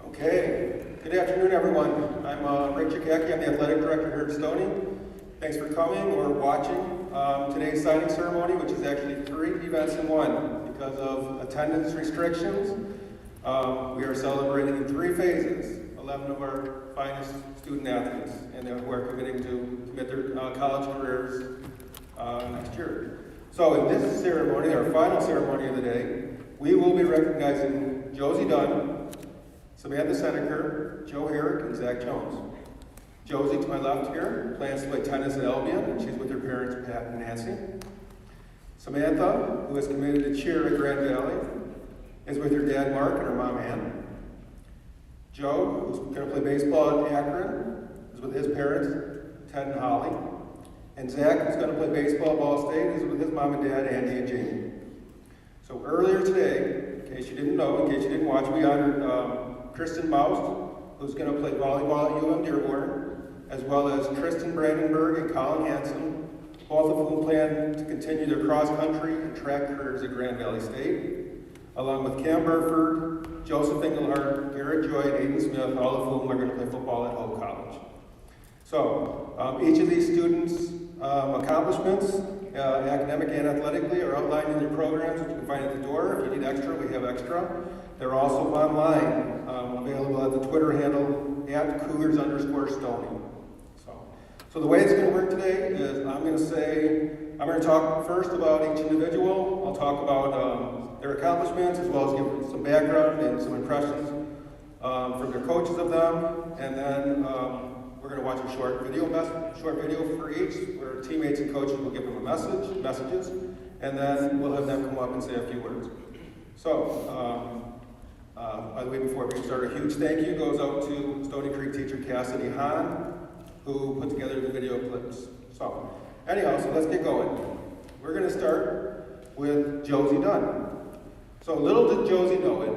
Okay, good afternoon, everyone. I'm Rick Chikaki. I'm the athletic director here at Stony. Thanks for coming or watching today's signing ceremony, which is actually 3 events in one because of attendance restrictions. We are celebrating in 3 phases. 11 of our finest student athletes and who are committing to commit their college careers next year. So in this ceremony, our final ceremony of the day, we will be recognizing Josie Dunn, Samantha Seneker, Joe Herrick, and Zach Jones. Josie, to my left here, plans to play tennis at Albion, and she's with her parents, Pat and Nancy. Samantha, who is committed to cheer at Grand Valley, is with her dad, Mark, and her mom, Ann. Joe, who's going to play baseball at Akron, is with his parents, Ted and Holly. And Zach, who's going to play baseball at Ball State, is with his mom and dad, Andy and Jamie. So earlier today, in case you didn't know, in case you didn't watch, we honored Kristen Maust, who's going to play volleyball at UM Dearborn, as well as Tristan Brandenburg and Colin Hansen, both of whom plan to continue their cross-country and track careers at Grand Valley State, along with Cam Burford, Joseph Engelhardt, Garrett Joy, and Aiden Smith, all of whom are going to play football at Hope College. So each of these students' accomplishments, academic and athletically, are outlined in their programs, which you can find at the door. If you need extra, we have extra. They're also online, available at the Twitter handle @Cougars_Stony. So the way it's going to work today is I'm going to talk first about each individual. I'll talk about their accomplishments, as well as give some background and some impressions from their coaches of them, and then we're going to watch a short video for each, where teammates and coaches will give them messages, and then we'll have them come up and say a few words. So By the way, before we start, a huge thank you goes out to Stony Creek teacher Cassidy Hahn, who put together the video clips. So, anyhow, so let's get going. We're going to start with Josie Dunn. So little did Josie know it,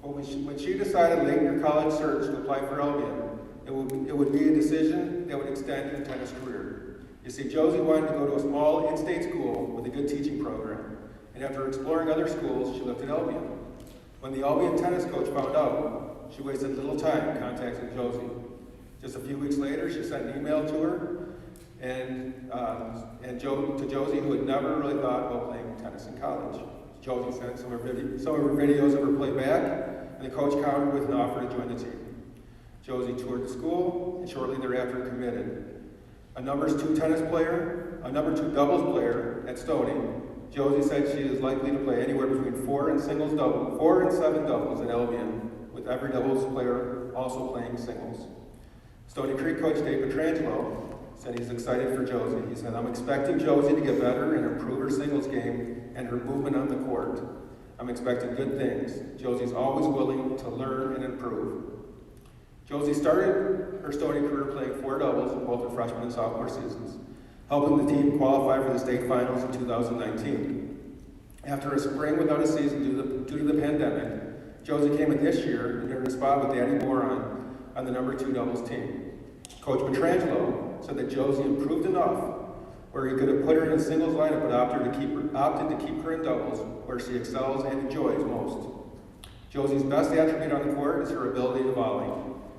but when she decided late in her college search to apply for Albion, it would be a decision that would extend her tennis career. You see, Josie wanted to go to a small in-state school with a good teaching program, and after exploring other schools, she looked at Albion. When the Albion tennis coach found out, she wasted little time contacting Josie. Just a few weeks later, she sent an email to her to Josie, who had never really thought about playing tennis in college. Josie sent some of her videos of her play back, and the coach countered with an offer to join the team. Josie toured the school, and shortly thereafter committed. A number two doubles player at Stony, Josie said she is likely to play anywhere between 4 and 7 doubles at Albion, with every doubles player also playing singles. Stony Creek coach Dave Petrangelo said he's excited for Josie. He said, "I'm expecting Josie to get better and improve her singles game and her movement on the court. I'm expecting good things. Josie's always willing to learn and improve." Josie started her Stony career playing 4 doubles in both her freshman and sophomore seasons, helping the team qualify for the state finals in 2019. After a spring without a season due to the pandemic, Josie came in this year and earned a spot with Danny Moron on the number 2 doubles team. Coach Petrangelo said that Josie improved enough where he could have put her in a singles lineup, but opted to keep her in doubles, where she excels and enjoys most. Josie's best attribute on the court is her ability to volley.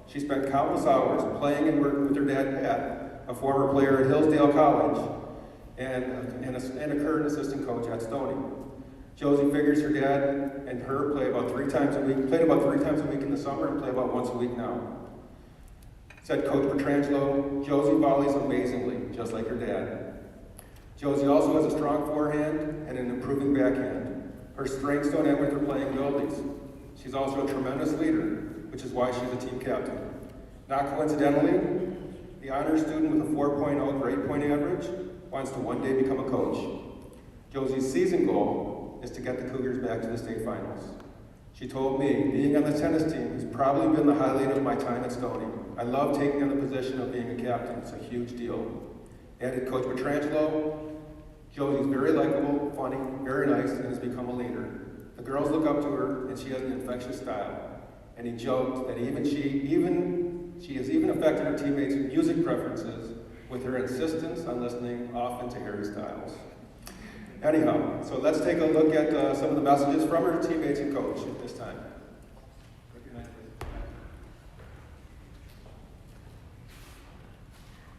She spent countless hours playing and working with her dad, Pat, a former player at Hillsdale College and a current assistant coach at Stony. Josie figures her dad and her played about 3 times a week in the summer and play about once a week now. Said Coach Petrangelo, Josie volleys amazingly, just like her dad. Josie also has a strong forehand and an improving backhand. Her strengths don't end with her playing abilities. She's also a tremendous leader, which is why she's a team captain. Not coincidentally, the honors student with a 4.0 grade point average wants to one day become a coach. Josie's season goal is to get the Cougars back to the state finals. She told me, "Being on the tennis team has probably been the highlight of my time at Stony. I love taking on the position of being a captain. It's a huge deal." Added Coach Petrangelo, "Josie's very likable, funny, very nice, and has become a leader. The girls look up to her, and she has an infectious style." And he joked that she has even affected her teammates' music preferences with her insistence on listening often to Harry Styles. Anyhow, so let's take a look at some of the messages from her teammates and coach at this time.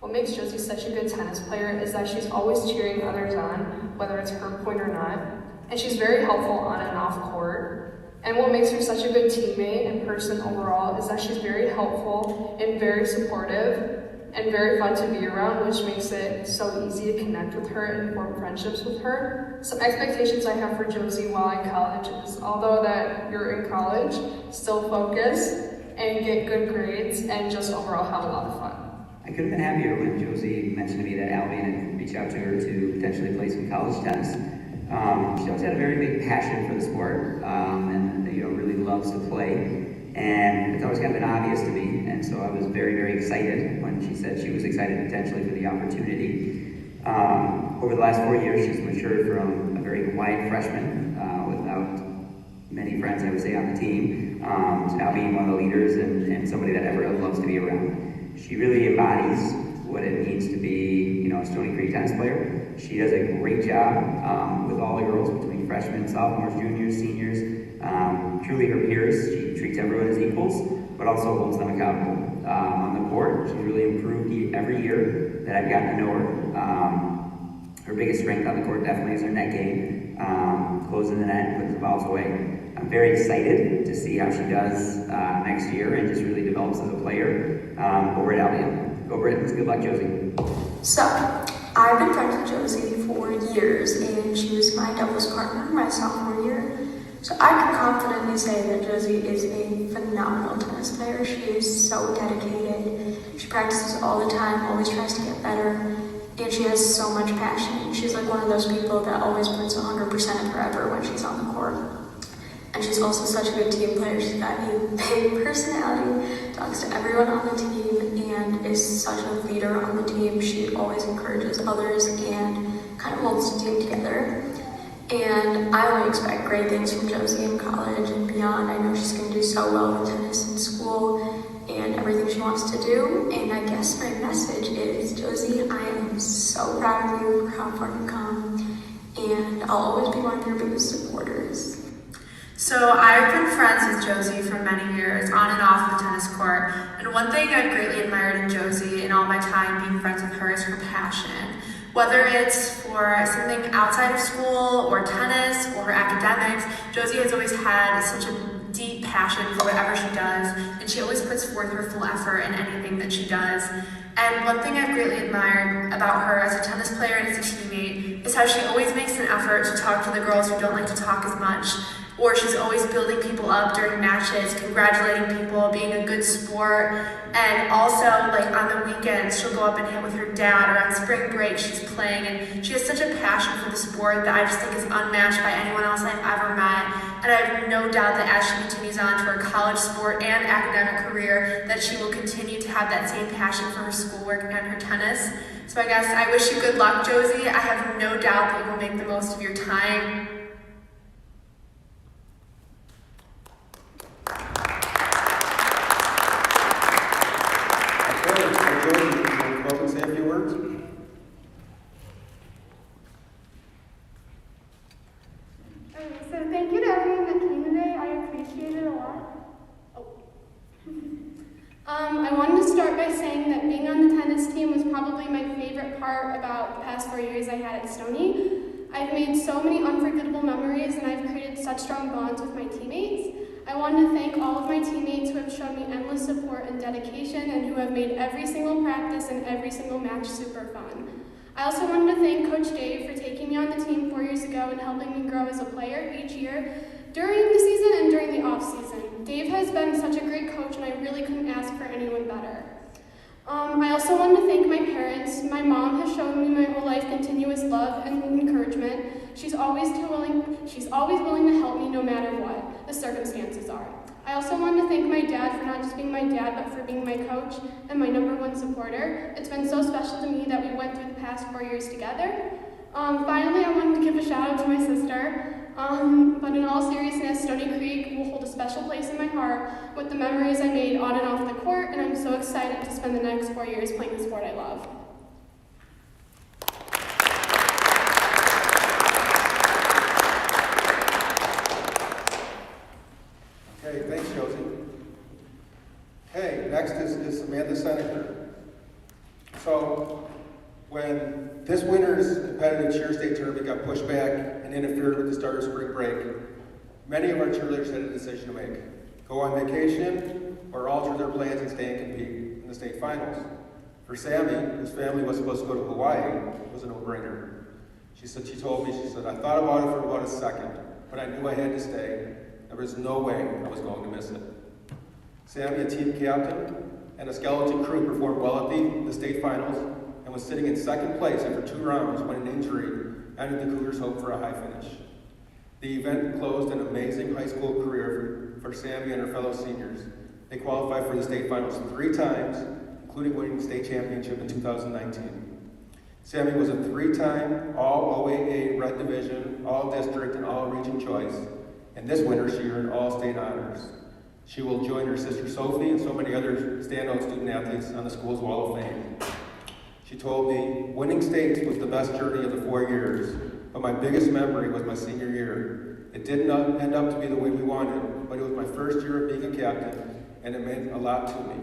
What makes Josie such a good tennis player is that she's always cheering others on, whether it's her point or not, and she's very helpful on and off court. And what makes her such a good teammate and person overall is that she's very helpful and very supportive and very fun to be around, which makes it so easy to connect with her and form friendships with her. Some expectations I have for Josie while in college is, although that you're in college, still focus and get good grades and just overall have a lot of fun. I could have been happier when Josie mentioned to me that Albion had reached out to her to potentially play some college tennis. She always had a very big passion for the sport and really loves to play. And it's always kind of been obvious to me, and so I was very, very excited when she said she was excited potentially for the opportunity. Over the last 4 years, she's matured from a very quiet freshman without many friends, I would say, on the team, to now being one of the leaders and somebody that everyone loves to be around. She really embodies what it means to be, a Stony Creek tennis player. She does a great job with all the girls between freshmen, sophomores, juniors, seniors. Truly her peers. She treats everyone as equals, but also holds them accountable. On the court, she's really improved every year that I've gotten to know her. Her biggest strength on the court definitely is her net game, closing the net and putting the balls away. I'm very excited to see how she does next year and just really develops as a player over at Albion. Go Britons, good luck, Josie. So, I've been friends with Josie for years, and she was my doubles partner my sophomore year. So I can confidently say that Josie is a phenomenal tennis player. She is so dedicated. She practices all the time, always tries to get better, and she has so much passion. She's like one of those people that always puts 100% of her effort when she's on the court. And she's also such a good team player. She's got a big personality, talks to everyone on the team, and is such a leader on the team. She always encourages others and kind of holds the team together. And I only expect great things from Josie in college and beyond. I know she's going to do so well with tennis in school and everything she wants to do. And I guess my message is, Josie, I am so proud of you for how far you've come, and I'll always be one of your biggest supporters. So I've been friends with Josie for many years, on and off the tennis court, and one thing I've greatly admired in Josie in all my time being friends with her is her passion. Whether it's for something outside of school, or tennis, or her academics, Josie has always had such a deep passion for whatever she does, and she always puts forth her full effort in anything that she does. And one thing I've greatly admired about her as a tennis player and as a teammate is how she always makes an effort to talk to the girls who don't like to talk as much, or she's always building people up during matches, congratulating people, being a good sport. And also, like on the weekends, she'll go up and hit with her dad, or on spring break she's playing, and she has such a passion for the sport that I just think is unmatched by anyone else I've ever met. And I have no doubt that as she continues on to her college sport and academic career, that she will continue to have that same passion for her schoolwork and her tennis. So I guess I wish you good luck, Josie. I have no doubt that you will make the most of your time. Say a few words. So thank you to everyone that came today. I appreciate it a lot. I wanted to start by saying that being on the tennis team was probably my favorite part about the past 4 years I had at Stony. I've made so many unforgettable memories, and I've created such strong bonds with my teammates. I want to thank all of my teammates who have shown me endless support and dedication, and who have made every single practice and every single match super fun. I also wanted to thank Coach Dave for taking me on the team 4 years ago and helping me grow as a player each year during the season and during the off season. Dave has been such a great coach, and I really couldn't ask for anyone better. I also want to thank my parents. My mom has shown me my whole life continuous love and encouragement. She's always willing to help me no matter what the circumstances are. I also want to thank my dad for not just being my dad, but for being my coach and my #1 supporter. It's been so special to me that we went through the past 4 years together. Finally, I wanted to give a shout out to my sister. But in all seriousness, Stony Creek will hold a special place in my heart with the memories I made on and off the court, and I'm so excited to spend the next 4 years playing the sport I love. Okay, thanks, Josie. Okay, next is Amanda Seneca. So, when this winter's competitive cheer state tournament got pushed back and interfered with the start of spring break, many of our cheerleaders had a decision to make: go on vacation or alter their plans and stay and compete in the state finals. For Sammy, whose family was supposed to go to Hawaii, it was a no-brainer. She told me, I thought about it for about a second, but I knew I had to stay. There was no way I was going to miss it. Sammy, a team captain, and a skeleton crew performed well at the state finals, and was sitting in second place after 2 rounds when an injury ended the Cougars' hope for a high finish. The event closed an amazing high school career for Sammy and her fellow seniors. They qualified for the state finals 3 times, including winning the state championship in 2019. Sammy was a 3-time All-OAA Red Division, All-District, and All-Region choice, and this winter she earned All-State honors. She will join her sister Sophie and so many other standout student athletes on the school's Wall of Fame. She told me, winning states was the best journey of the 4 years, but my biggest memory was my senior year. It did not end up to be the way we wanted, but it was my first year of being a captain, and it meant a lot to me.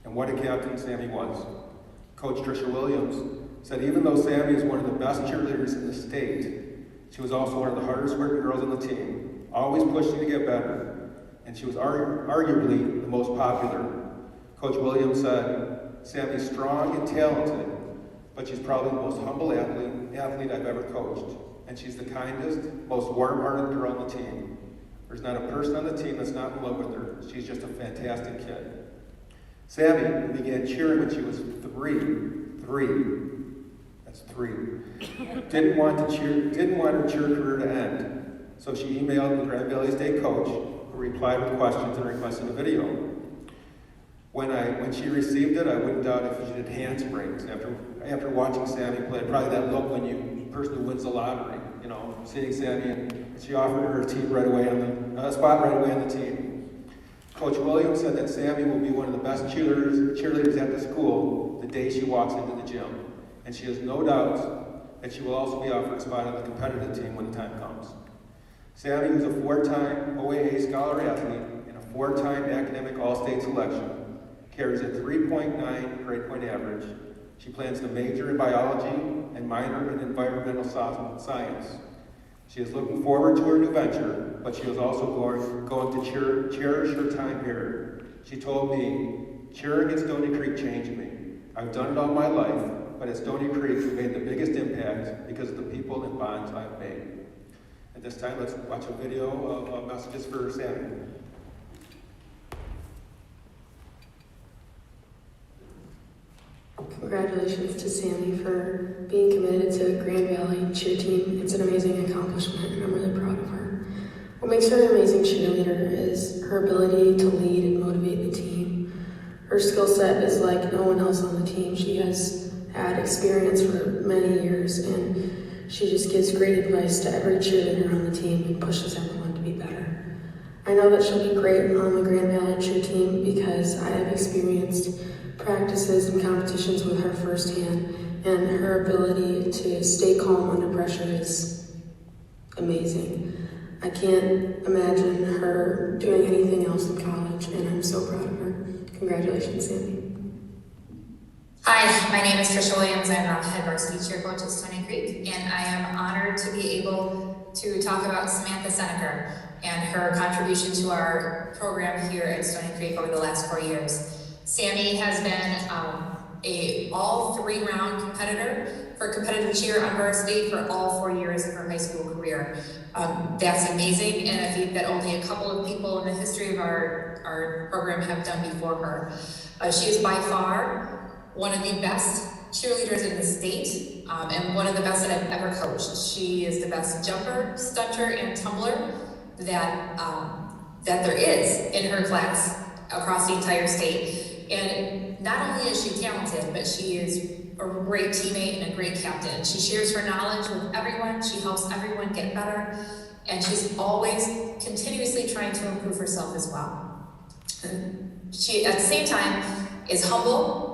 And what a captain Sammy was. Coach Tricia Williams said even though Sammy is one of the best cheerleaders in the state, she was also one of the hardest working girls on the team, always pushing to get better, and she was arguably the most popular. Coach Williams said, Sammy's strong and talented, but she's probably the most humble athlete I've ever coached, and she's the kindest, most warm-hearted girl on the team. There's not a person on the team that's not in love with her. She's just a fantastic kid. Sammy, who began cheering when she was 3, that's 3, didn't want her cheer career to end. so she emailed the Grand Valley State coach, who replied with questions and requested a video. When she received it, I wouldn't doubt if she did handsprings after watching Sammy play. Probably that look when the person who wins the lottery, you know, seeing Sammy, and she offered her team right away on the spot right away on the team. Coach Williams said that Sammy will be one of the best cheerleaders at the school the day she walks into the gym, and she has no doubt that she will also be offered a spot on the competitive team when the time comes. Sammy, who's a 4-time OAA scholar athlete and a 4-time academic all-state selection, carries a 3.9 grade point average. She plans to major in biology and minor in environmental science. She is looking forward to her new venture, but she is also going to cherish her time here. She told me, cheering at Stony Creek changed me. I've done it all my life, but at Stony Creek we made the biggest impact because of the people and bonds I've made. At this time, let's watch a video of messages for Sammy. Congratulations to Sammy for being committed to Grand Valley cheer team. It's an amazing accomplishment and I'm really proud of her. What makes her an amazing cheerleader is her ability to lead and motivate the team. Her skill set is like no one else on the team. She has had experience for many years and she just gives great advice to every cheerleader on the team and pushes everyone to be better. I know that she'll be great on the Grand Valley cheer team because I have experienced practices and competitions with her firsthand, and her ability to stay calm under pressure is amazing. I can't imagine her doing anything else in college, and I'm so proud of her. Congratulations, Sammy. Hi, my name is Trisha Williams. I'm the head varsity cheer coach at Stony Creek, and I am honored to be able to talk about Samantha Seneker and her contribution to our program here at Stony Creek over the last 4 years. Sammy has been a all 3-round competitor for competitive cheer on varsity for all 4 years of her high school career. That's amazing, and a feat that only a couple of people in the history of our program have done before her. She is by far one of the best cheerleaders in the state, and one of the best that I've ever coached. She is the best jumper, stunter, and tumbler that there is in her class across the entire state. And not only is she talented, but she is a great teammate and a great captain. She shares her knowledge with everyone. She helps everyone get better. And she's always continuously trying to improve herself as well. She, at the same time, is humble.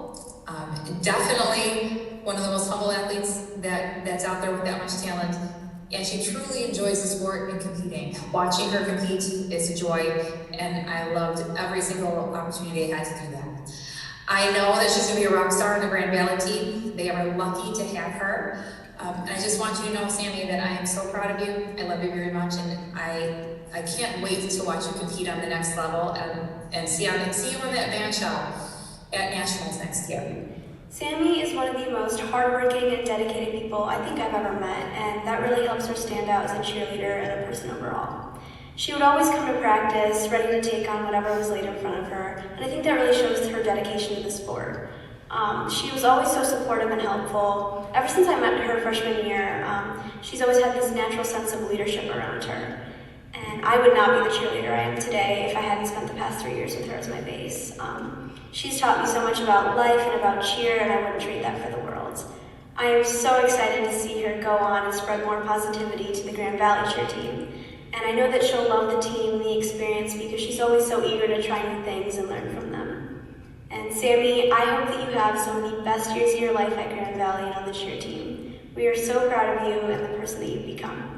Definitely one of the most humble athletes that's out there with that much talent. And she truly enjoys the sport and competing. Watching her compete is a joy, and I loved every single opportunity I had to do that. I know that she's going to be a rock star on the Grand Valley team. They are lucky to have her. And I just want you to know, Sammy, that I am so proud of you. I love you very much, and I can't wait to watch you compete on the next level and see you on that band shot at Nationals next year. Sammy is one of the most hardworking and dedicated people I think I've ever met, and that really helps her stand out as a cheerleader and a person overall. She would always come to practice ready to take on whatever was laid in front of her, and I think that really shows her dedication to the sport. She was always so supportive and helpful. Ever since I met her freshman year, she's always had this natural sense of leadership around her. And I would not be the cheerleader I am today if I hadn't spent the past 3 years with her as my base. She's taught me so much about life and about cheer, and I wouldn't trade that for the world. I am so excited to see her go on and spread more positivity to the Grand Valley cheer team. And I know that she'll love the team and the experience because she's always so eager to try new things and learn from them. And Sammy, I hope that you have some of the best years of your life at Grand Valley and on the cheer team. We are so proud of you and the person that you've become.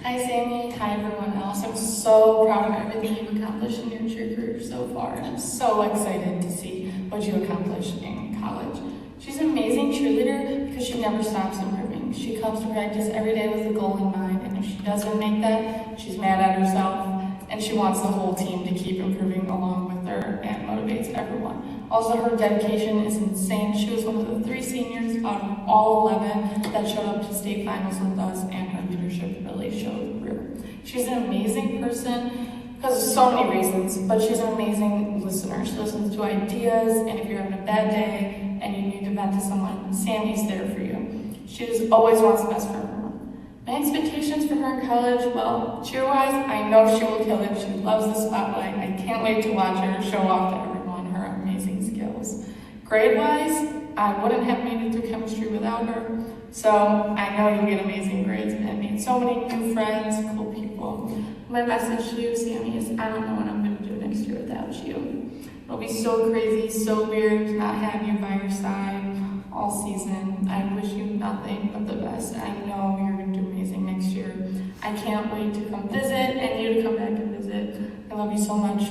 Hi Sammy, hi everyone else. I'm so proud of everything you've accomplished in your cheer career so far, and I'm so excited to see what you accomplish in college. She's an amazing cheerleader because she never stops improving. She comes to practice every day with a goal in mind, and if she doesn't make that, she's mad at herself, and she wants the whole team to keep improving along with her and motivates everyone. Also, her dedication is insane. She was one of the 3 seniors out of all 11 that showed up to state finals with us, and her leadership really showed through. She's an amazing person because of so many reasons, but she's an amazing listener. She listens to ideas, and if you're having a bad day and you need to vent to someone, Sammy's there for you. She just always wants the best for everyone. My expectations for her in college, well, cheer-wise, I know she will kill it. She loves the spotlight. I can't wait to watch her show off to everyone her amazing skills. Grade-wise, I wouldn't have made it through chemistry without her, so I know you'll get amazing grades and meet so many new friends, cool people. My message to you, Sammy, is I don't know what I'm going to do next year without you. It'll be so crazy, so weird not having you by your side all season. I wish you nothing but the best. I know you're going to do amazing next year. I can't wait to come visit and you to come back and visit. I love you so much.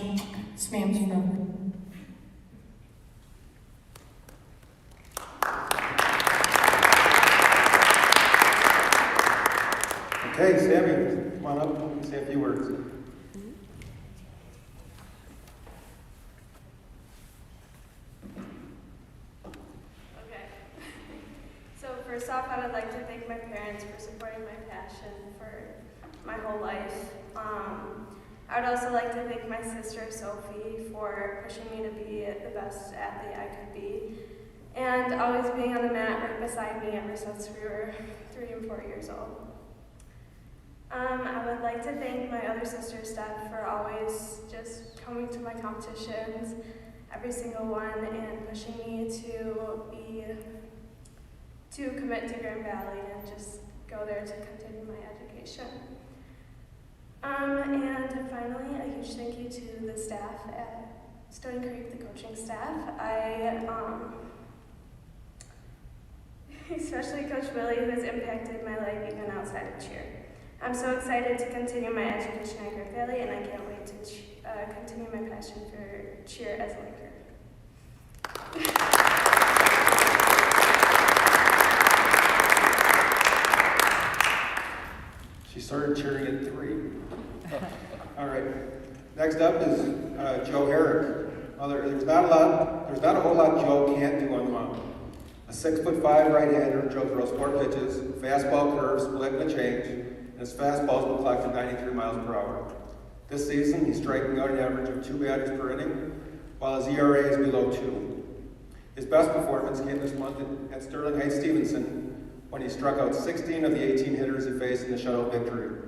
Sam's forever. Okay, Sammy, come on up and say a few words. First off, I would like to thank my parents for supporting my passion for my whole life. I would also like to thank my sister Sophie for pushing me to be the best athlete I could be, and always being on the mat right beside me ever since we were 3 and 4 years old. I would like to thank my other sister Steph for always just coming to my competitions, every single one, and pushing me to commit to Grand Valley and just go there to continue my education. And finally, a huge thank you to the staff at Stony Creek, the coaching staff. Especially Coach Willie, who has impacted my life even outside of cheer. I'm so excited to continue my education at Grand Valley, and I can't wait to continue my passion for cheer as a Laker. She started cheering at 3. All right. Next up is Joe Herrick. There's not a whole lot Joe can't do on the mound. A 6'5" right-hander, Joe throws 4 pitches, fastball curve, split, and a change, and his fastball's been clocked at 93 miles per hour. This season, he's striking out an average of 2 batters per inning, while his ERA is below 2. His best performance came this month at Sterling Heights Stevenson, when he struck out 16 of the 18 hitters he faced in the shutout victory.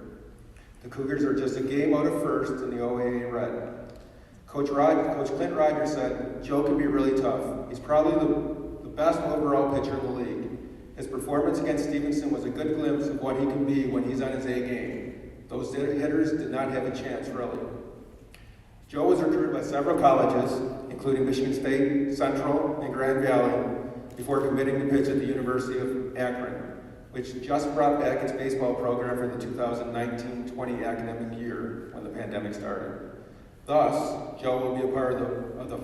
The Cougars are just a game out of first in the OAA Red. Coach Clint Rogers said, Joe can be really tough. He's probably the best overall pitcher in the league. His performance against Stevenson was a good glimpse of what he can be when he's on his A game. Those hitters did not have a chance, really. Joe was recruited by several colleges, including Michigan State, Central, and Grand Valley, before committing to pitch at the University of Akron, which just brought back its baseball program for the 2019-20 academic year when the pandemic started. Thus, Joe will be a part of the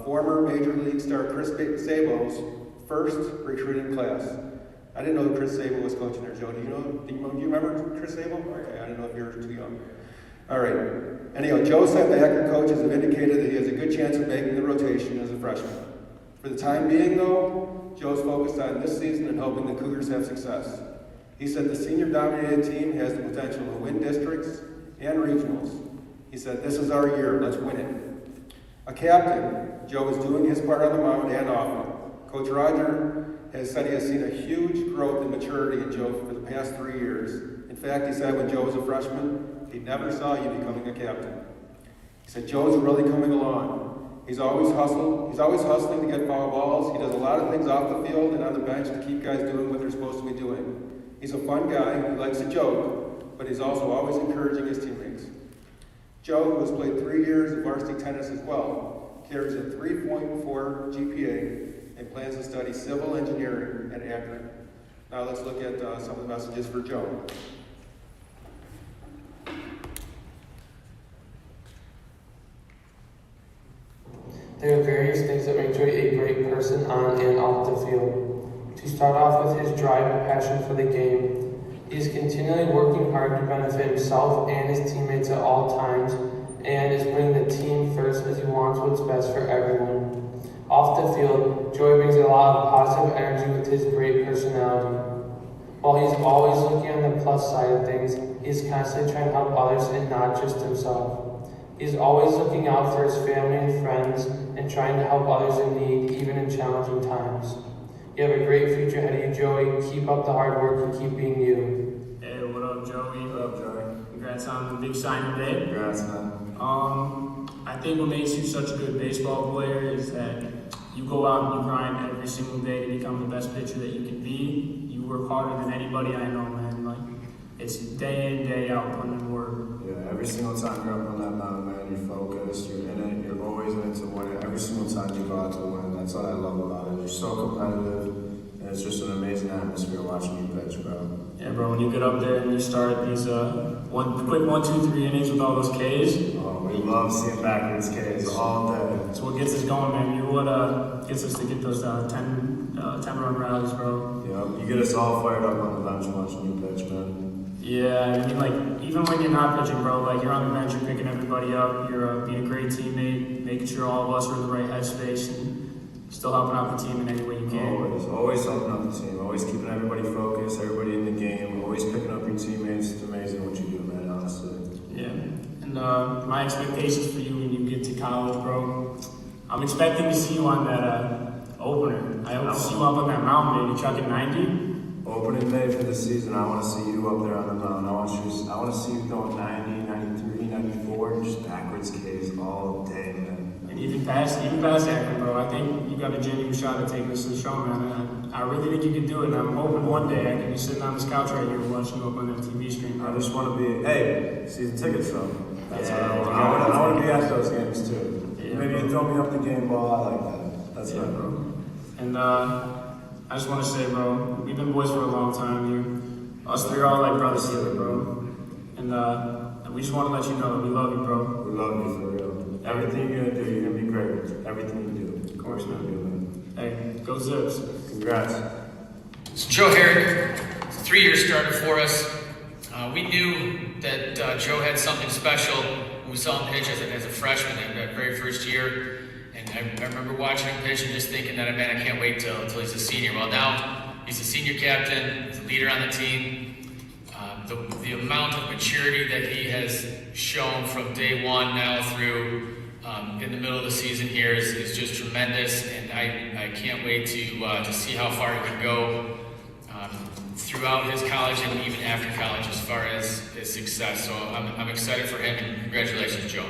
former Major League star Chris Sabo's first recruiting class. I didn't know Chris Sabo was coaching there, Joe. Do you remember Chris Sabo? Okay, I didn't know if you were too young. All right. Anyhow, Joe said the Akron coaches have indicated that he has a good chance of making the rotation as a freshman. For the time being, though, Joe's focused on this season and hoping the Cougars have success. He said the senior-dominated team has the potential to win districts and regionals. He said, this is our year, let's win it. A captain, Joe is doing his part on the mound and off it. Coach Roger has said he has seen a huge growth in maturity in Joe for the past 3 years. In fact, he said when Joe was a freshman, he never saw you becoming a captain. He said, Joe's really coming along. He's always hustling to get foul balls. He does a lot of things off the field and on the bench to keep guys doing what they're supposed to be doing. He's a fun guy. He likes to joke, but he's also always encouraging his teammates. Joe, who has played 3 years of varsity tennis as well, carries a 3.4 GPA and plans to study civil engineering at Akron. Now let's look at some of the messages for Joe. There are various things that make Joey a great person on and off the field. To start off with his drive and passion for the game, he is continually working hard to benefit himself and his teammates at all times, and is putting the team first as he wants what's best for everyone. Off the field, Joey brings a lot of positive energy with his great personality. While he's always looking on the plus side of things, he is constantly trying to help others and not just himself. He's always looking out for his family and friends and trying to help others in need, even in challenging times. You have a great future ahead of you, Joey. Keep up the hard work and keep being you. And on the big signing day. Congrats, man. I think what makes you such a good baseball player is that you go out and you grind every single day to become the best pitcher that you can be. You work harder than anybody I know, man. Like, it's day in, day out, putting in work. Yeah, every single time you're up on that mountain, man, you're focused, you're in it, you're always in it to win it. Every single time you go out to win, that's what I love about it. You're so competitive, and it's just an amazing atmosphere watching you pitch, bro. Yeah, bro, when you get up there and you start these quick 1, 2, 3 innings with all those Ks. Oh, we love seeing backwards Ks all day. That's what gets us going, man. You're what gets us to get those 10-run rallies, bro. Yep, you get us all fired up on the bench watching you pitch, man. Yeah, I mean, like, even when you're not pitching, bro, like, you're on the bench, you're picking everybody up, you're being a great teammate, making sure all of us are in the right headspace, and still helping out the team in any way you can. Always helping out the team, always keeping everybody focused, everybody in the game, always picking up your teammates. It's amazing what you do, man, honestly. Yeah, and my expectations for you when you get to college, bro, I'm expecting to see you on that opener. I hope to see you up on that mountain, maybe chucking 90. Opening day for the season, I want to see you up there on the mountain. I want to see you throwing 90, 93, 94, and just backwards Ks all day, man. And even past that, bro, I think you got a genuine shot at taking us to the show, man. I really think you can do it, and I'm hoping one day I can be sitting on this couch right here watching you up on that TV screen. I just want to be, season tickets though. That's what I want to be at those games too. Yeah, maybe you throw me up the game ball, I like that. That's right, bro. And I just want to say, bro, we've been boys for a long time here. Us three are all like brothers together, bro. And we just want to let you know that we love you, bro. We love you for real. Everything you're going to do, you're going to be great with everything you do. Of course, man. Hey, go Zips. Congrats. So Joe Herrick, 3-year starter for us. We knew that Joe had something special when we saw him pitch as a freshman that very first year. And I remember watching him pitch and just thinking that, man, I can't wait till he's a senior. Well, now he's a senior captain, he's a leader on the team. The amount of maturity that he has shown from day one now through in the middle of the season here is just tremendous. And I can't wait to see how far he can go throughout his college and even after college as far as his success. So I'm excited for him, and congratulations, Joe.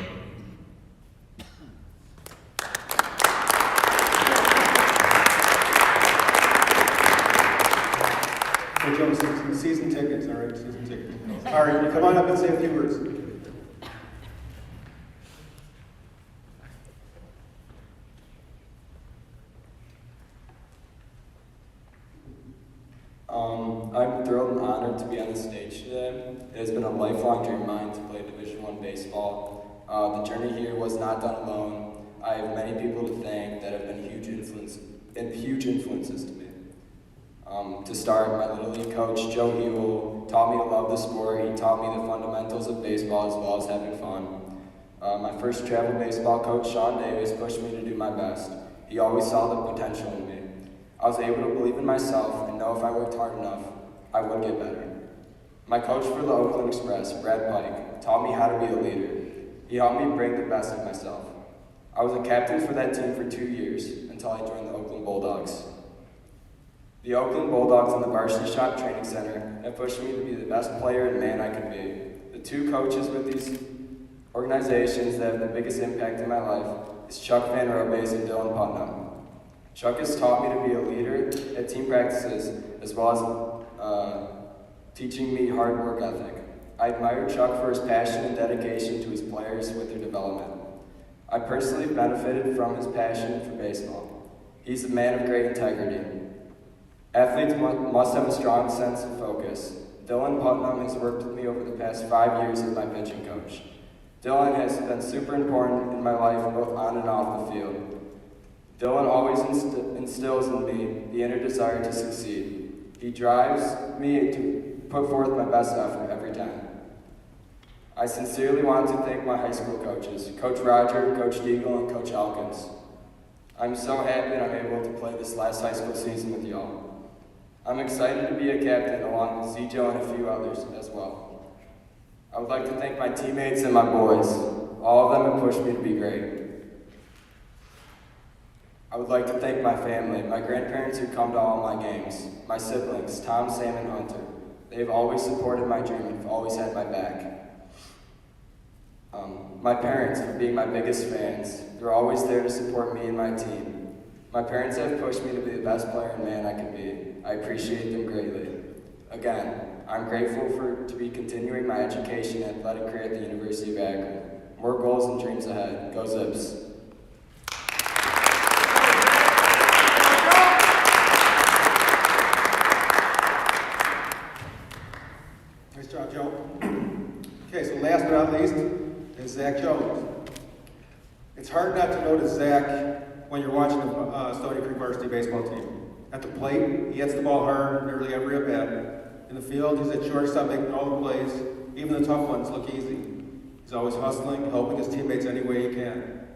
Hey, Joe, season tickets, all right, season tickets. All right, come on up and say a few words. I'm thrilled and honored to be on the stage today. It has been a lifelong dream of mine to play Division I baseball. The journey here was not done alone. I have many people to thank that have been huge influences to me. To start, my Little League coach, Joe Ewell, taught me to love the sport. He taught me the fundamentals of baseball as well as having fun. My first travel baseball coach, Sean Davis, pushed me to do my best. He always saw the potential in me. I was able to believe in myself and know if I worked hard enough, I would get better. My coach for the Oakland Express, Brad Pike, taught me how to be a leader. He helped me bring the best of myself. I was a captain for that team for 2 years until I joined the Oakland Bulldogs. The Oakland Bulldogs and the Varsity Shop Training Center have pushed me to be the best player and man I can be. The two coaches with these organizations that have the biggest impact in my life is Chuck Van Robes and Dylan Putnam. Chuck has taught me to be a leader at team practices as well as teaching me hard work ethic. I admire Chuck for his passion and dedication to his players with their development. I personally benefited from his passion for baseball. He's a man of great integrity. Athletes must have a strong sense of focus. Dylan Putnam has worked with me over the past 5 years as my pitching coach. Dylan has been super important in my life both on and off the field. Dylan always instills in me the inner desire to succeed. He drives me to put forth my best effort every time. I sincerely want to thank my high school coaches, Coach Roger, Coach Deagle, and Coach Elkins. I'm so happy that I'm able to play this last high school season with y'all. I'm excited to be a captain along with Zijo and a few others as well. I would like to thank my teammates and my boys. All of them have pushed me to be great. I would like to thank my family, my grandparents who come to all my games, my siblings, Tom, Sam, and Hunter. They've always supported my dream and have always had my back. My parents, for being my biggest fans, they're always there to support me and my team. My parents have pushed me to be the best player and man I can be. I appreciate them greatly. Again, I'm grateful to be continuing my education and athletic career at the University of Akron. More goals and dreams ahead. Go Zips! Nice job, Joe. Okay, so last but not least is Zach Jones. It's hard not to notice Zach when you're watching the Stony Creek varsity baseball team. At the plate, he hits the ball hard nearly every at-bat. In the field, he's at shortstop making all the plays. Even the tough ones look easy. He's always hustling, helping his teammates any way he can.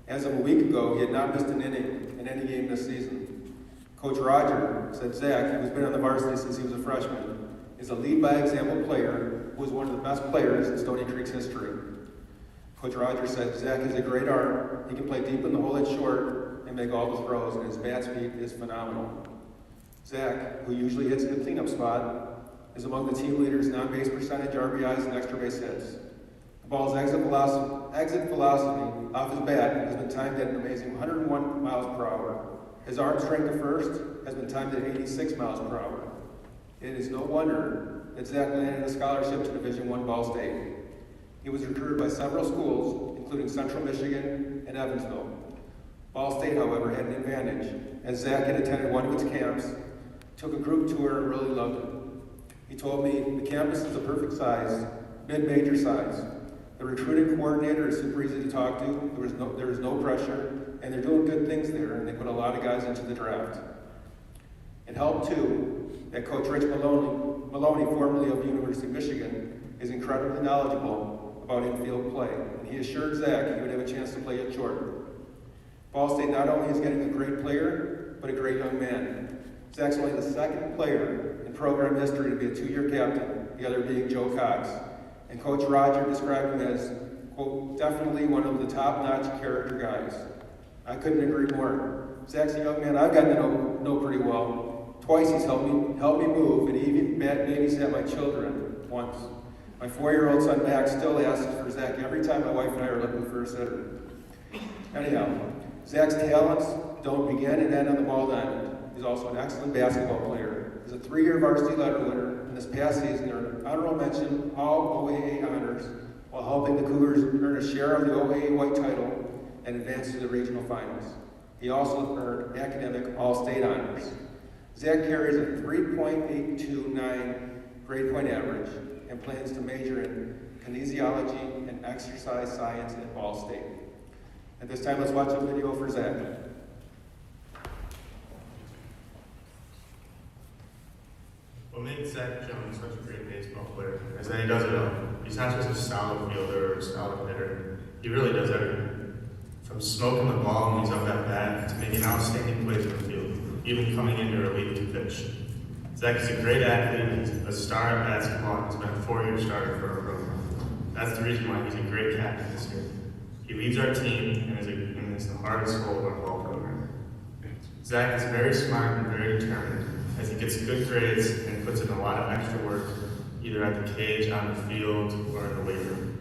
As of a week ago, he had not missed an inning in any game this season. Coach Roger said Zach, who's been on the varsity since he was a freshman, is a lead-by-example player who is one of the best players in Stony Creek's history. Coach Roger said Zach has a great arm, he can play deep in the hole at short and make all the throws, and his bat speed is phenomenal. Zach, who usually hits the cleanup spot, is among the team leaders in on-base percentage, RBIs, and extra base hits. The ball's exit velocity off his bat has been timed at an amazing 101 miles per hour. His arm strength to first has been timed at 86 miles per hour. It is no wonder that Zach landed a scholarship to Division I Ball State. He was recruited by several schools, including Central Michigan and Evansville. Ball State, however, had an advantage, as Zach had attended one of its camps, took a group tour, and really loved it. He told me, the campus is the perfect size, mid-major size. The recruiting coordinator is super easy to talk to, there is no pressure, and they're doing good things there, and they put a lot of guys into the draft. It helped, too, that Coach Rich Maloney, formerly of the University of Michigan, is incredibly knowledgeable about infield play, and he assured Zach he would have a chance to play at short. Ball State not only is getting a great player, but a great young man. Zach's only the second player in program history to be a two-year captain, the other being Joe Cox. And Coach Roger described him as, quote, definitely one of the top-notch character guys. I couldn't agree more. Zach's a young man I've gotten to know pretty well. Twice he's helped me move, and he even babysat my children once. My 4-year-old son Max still asks for Zach every time my wife and I are looking for a sitter. Anyhow, Zach's talents don't begin and end on the ball diamond. He's also an excellent basketball player. He's a 3-year varsity letter winner, and this past season earned honorable mention, all OAA honors, while helping the Cougars earn a share of the OAA white title and advance to the regional finals. He also earned academic all-state honors. Zach carries a 3.829 grade point average and plans to major in kinesiology and exercise science at Ball State. At this time, let's watch a video for Zach. What makes Zach Jones such a great baseball player is that he does it all. He's not just a solid fielder or a solid hitter. He really does everything. From smoking the ball when he's up at bat to making outstanding plays in the field, even coming into relief to pitch. Zach is a great athlete, he's a star at basketball, and he's been a 4-year starter for our program. That's the reason why he's a great captain this year. He leads our team and is the heart and soul of our ball program. Zach is very smart and very determined, as he gets good grades and puts in a lot of extra work, either at the cage, on the field, or in the weight room.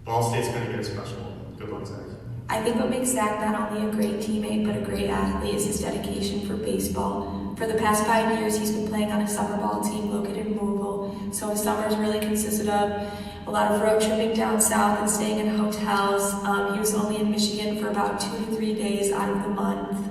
Ball State's going to get a special one. Good luck, Zach. I think what makes Zach not only a great teammate, but a great athlete is his dedication for baseball. For the past 5 years, he's been playing on a summer ball team located in Louisville, so his summers really consisted of a lot of road tripping down south and staying in hotels. He was only in Michigan for about 2 to 3 days out of the month.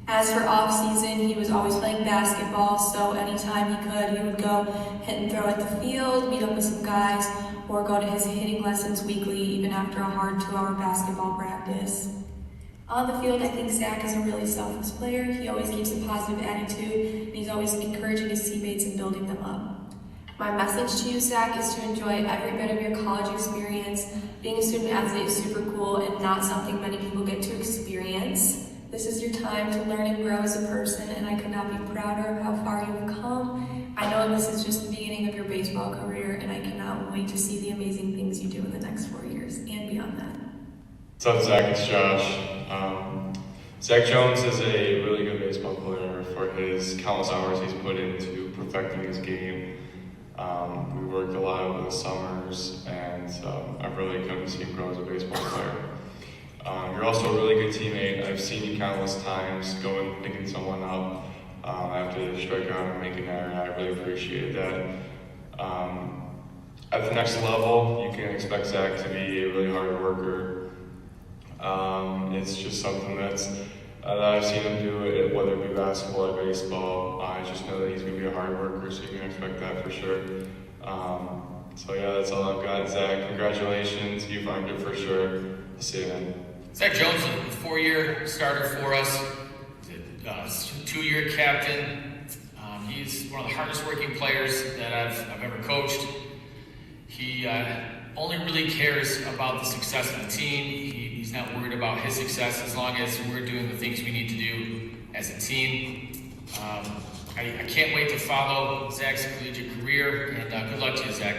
As for off season, he was always playing basketball, so anytime he could, he would go hit and throw at the field, meet up with some guys, or go to his hitting lessons weekly, even after a hard 2-hour basketball practice. On the field, I think Zach is a really selfless player. He always keeps a positive attitude, and he's always encouraging his teammates and building them up. My message to you, Zach, is to enjoy every bit of your college experience. Being a student athlete is super cool and not something many people get to experience. This is your time to learn and grow as a person, and I could not be prouder of how far you've come. I know this is just the beginning of your baseball career, and I cannot wait to see the amazing things you do in the next 4 years and beyond that. What's up, Zach? It's Josh. Zach Jones is a really good baseball player for his countless hours he's put into perfecting his game. We worked a lot over the summers, and and I've really come to see him grow as a baseball player. You're also a really good teammate. I've seen you countless times go and picking someone up after they strike out and make an error, and I really appreciated that. At the next level, you can expect Zach to be a really hard worker. It's just something that I've seen him do, whether it be basketball or baseball. I just know that he's going to be a hard worker, so you can expect that for sure. So yeah, that's all I've got. Zach, congratulations. You've earned it for sure. I'll see you then. Zach Jones is a 4-year starter for us. He's a 2-year captain. He's one of the hardest working players that I've ever coached. He only really cares about the success of the team. He's not worried about his success as long as we're doing the things we need to do as a team. I can't wait to follow Zach's collegiate career, and good luck to you, Zach.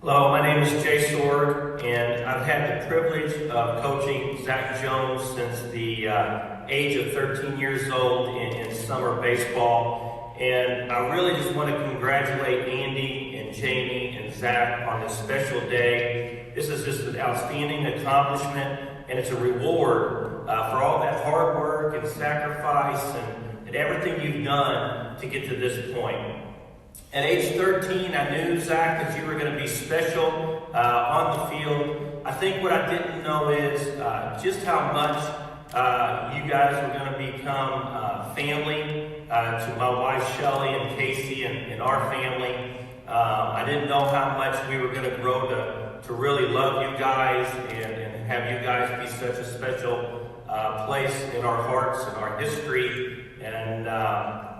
Hello, my name is Jay Sword, and I've had the privilege of coaching Zach Jones since the age of 13 years old in summer baseball. And I really just want to congratulate Andy and Jamie and Zach on this special day. This is just an outstanding accomplishment, and it's a reward for all that hard work and sacrifice and everything you've done to get to this point. At age 13, I knew, Zach, that you were going to be special on the field. I think what I didn't know is just how much you guys were going to become family to my wife, Shelly, and Casey, and our family. I didn't know how much we were going to grow to really love you guys and have you guys be such a special place in our hearts and our history. And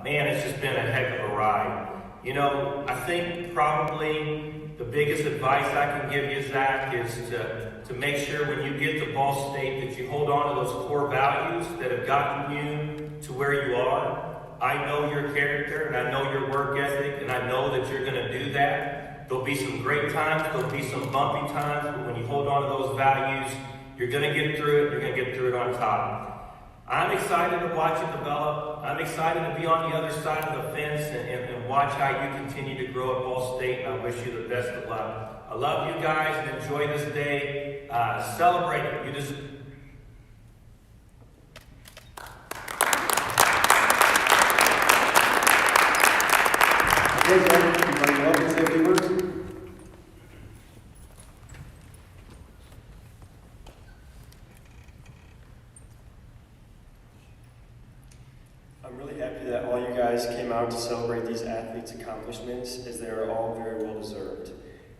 man, it's just been a heck of a ride. You know, I think probably the biggest advice I can give you, Zach, is to make sure when you get to Ball State that you hold on to those core values that have gotten you to where you are. I know your character, and I know your work ethic, and I know that you're going to do that. There'll be some great times, there'll be some bumpy times, but when you hold on to those values, you're going to get through it, you're going to get through it on top. I'm excited to watch you develop. I'm excited to be on the other side of the fence and watch how you continue to grow at Ball State, and I wish you the best of luck. I love you guys, and enjoy this day. Celebrate it. You just... Okay, Zach, you want to help me say a few words? I'm really happy that all you guys came out to celebrate these athletes' accomplishments, as they are all very well deserved.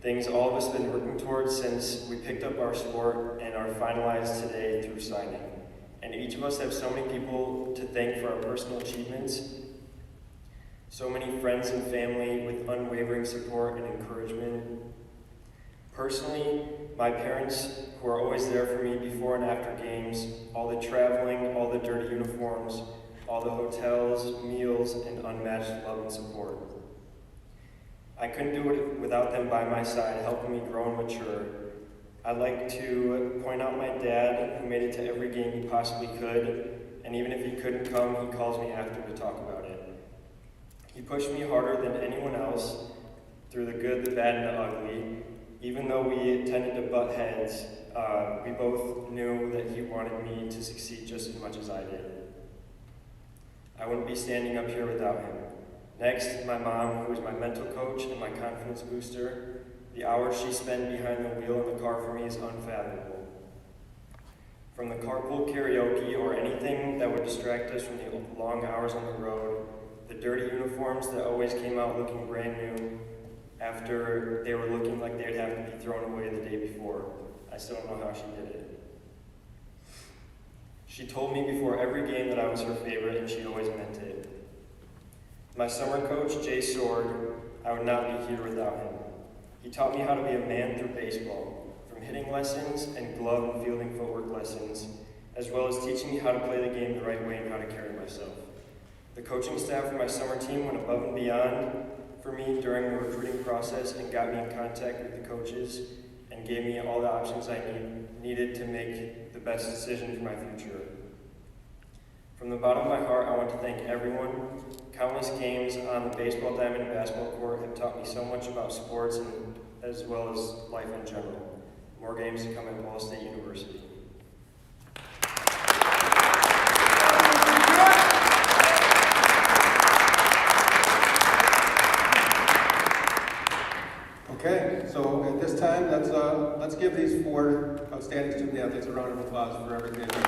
Things all of us have been working towards since we picked up our sport and are finalized today through signing. And each of us have so many people to thank for our personal achievements, so many friends and family with unwavering support and encouragement. Personally, my parents, who are always there for me before and after games, all the traveling, all the dirty uniforms, all the hotels, meals, and unmatched love and support. I couldn't do it without them by my side, helping me grow and mature. I'd like to point out my dad, who made it to every game he possibly could, and even if he couldn't come, he calls me after to talk about it. He pushed me harder than anyone else through the good, the bad, and the ugly. Even though we tended to butt heads, we both knew that he wanted me to succeed just as much as I did. I wouldn't be standing up here without him. Next, my mom, who is my mental coach and my confidence booster. The hours she spent behind the wheel in the car for me is unfathomable. From the carpool karaoke or anything that would distract us from the long hours on the road, the dirty uniforms that always came out looking brand new after they were looking like they'd have to be thrown away the day before. I still don't know how she did it. She told me before every game that I was her favorite, and she always meant it. My summer coach, Jay Sword, I would not be here without him. He taught me how to be a man through baseball, from hitting lessons and glove and fielding footwork lessons, as well as teaching me how to play the game the right way and how to carry myself. The coaching staff for my summer team went above and beyond for me during the recruiting process and got me in contact with the coaches and gave me all the options I needed to make the best decision for my future. From the bottom of my heart, I want to thank everyone, countless games on the baseball diamond and basketball court have taught me so much about sports and as well as life in general. More games to come at Ball State University. Okay, so at this time, let's give these 4 outstanding student athletes a round of applause for everything they've done.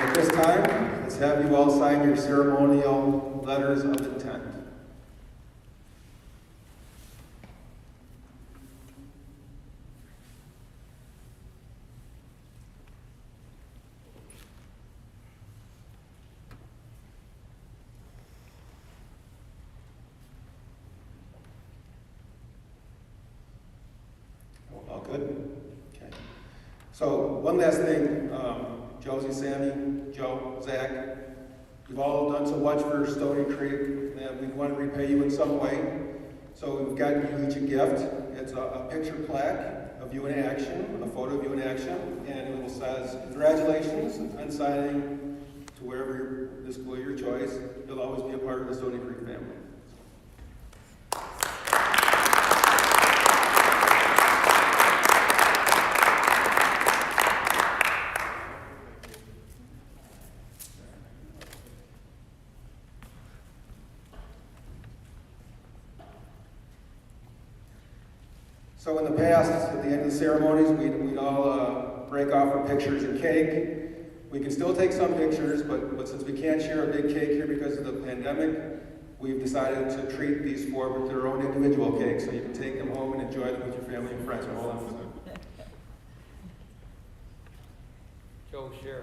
At this time, let's have you all sign your ceremonial letters of intent. All good? Okay. So one last thing, Josie, Sammy, Joe, Zach, you've all done so much for Stony Creek that we want to repay you in some way. So we've got you each a gift. It's a picture plaque of you in action, a photo of you in action, and it says, congratulations on signing to wherever the school of your choice. You'll always be a part of the Stony Creek family. So in the past, at the end of the ceremonies, we'd all break off our pictures and cake. We can still take some pictures, but since we can't share a big cake here because of the pandemic, we've decided to treat these 4 with their own individual cakes, so you can take them home and enjoy them with your family and friends. So hold on for a second. Joe, share.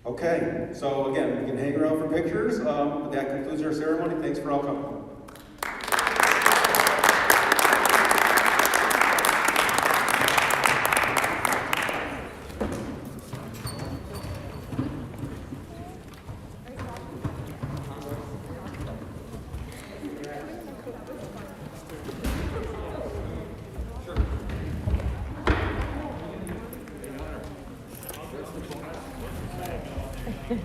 Okay, so again, we can hang around for pictures, but that concludes our ceremony. Thanks for all coming. Sure.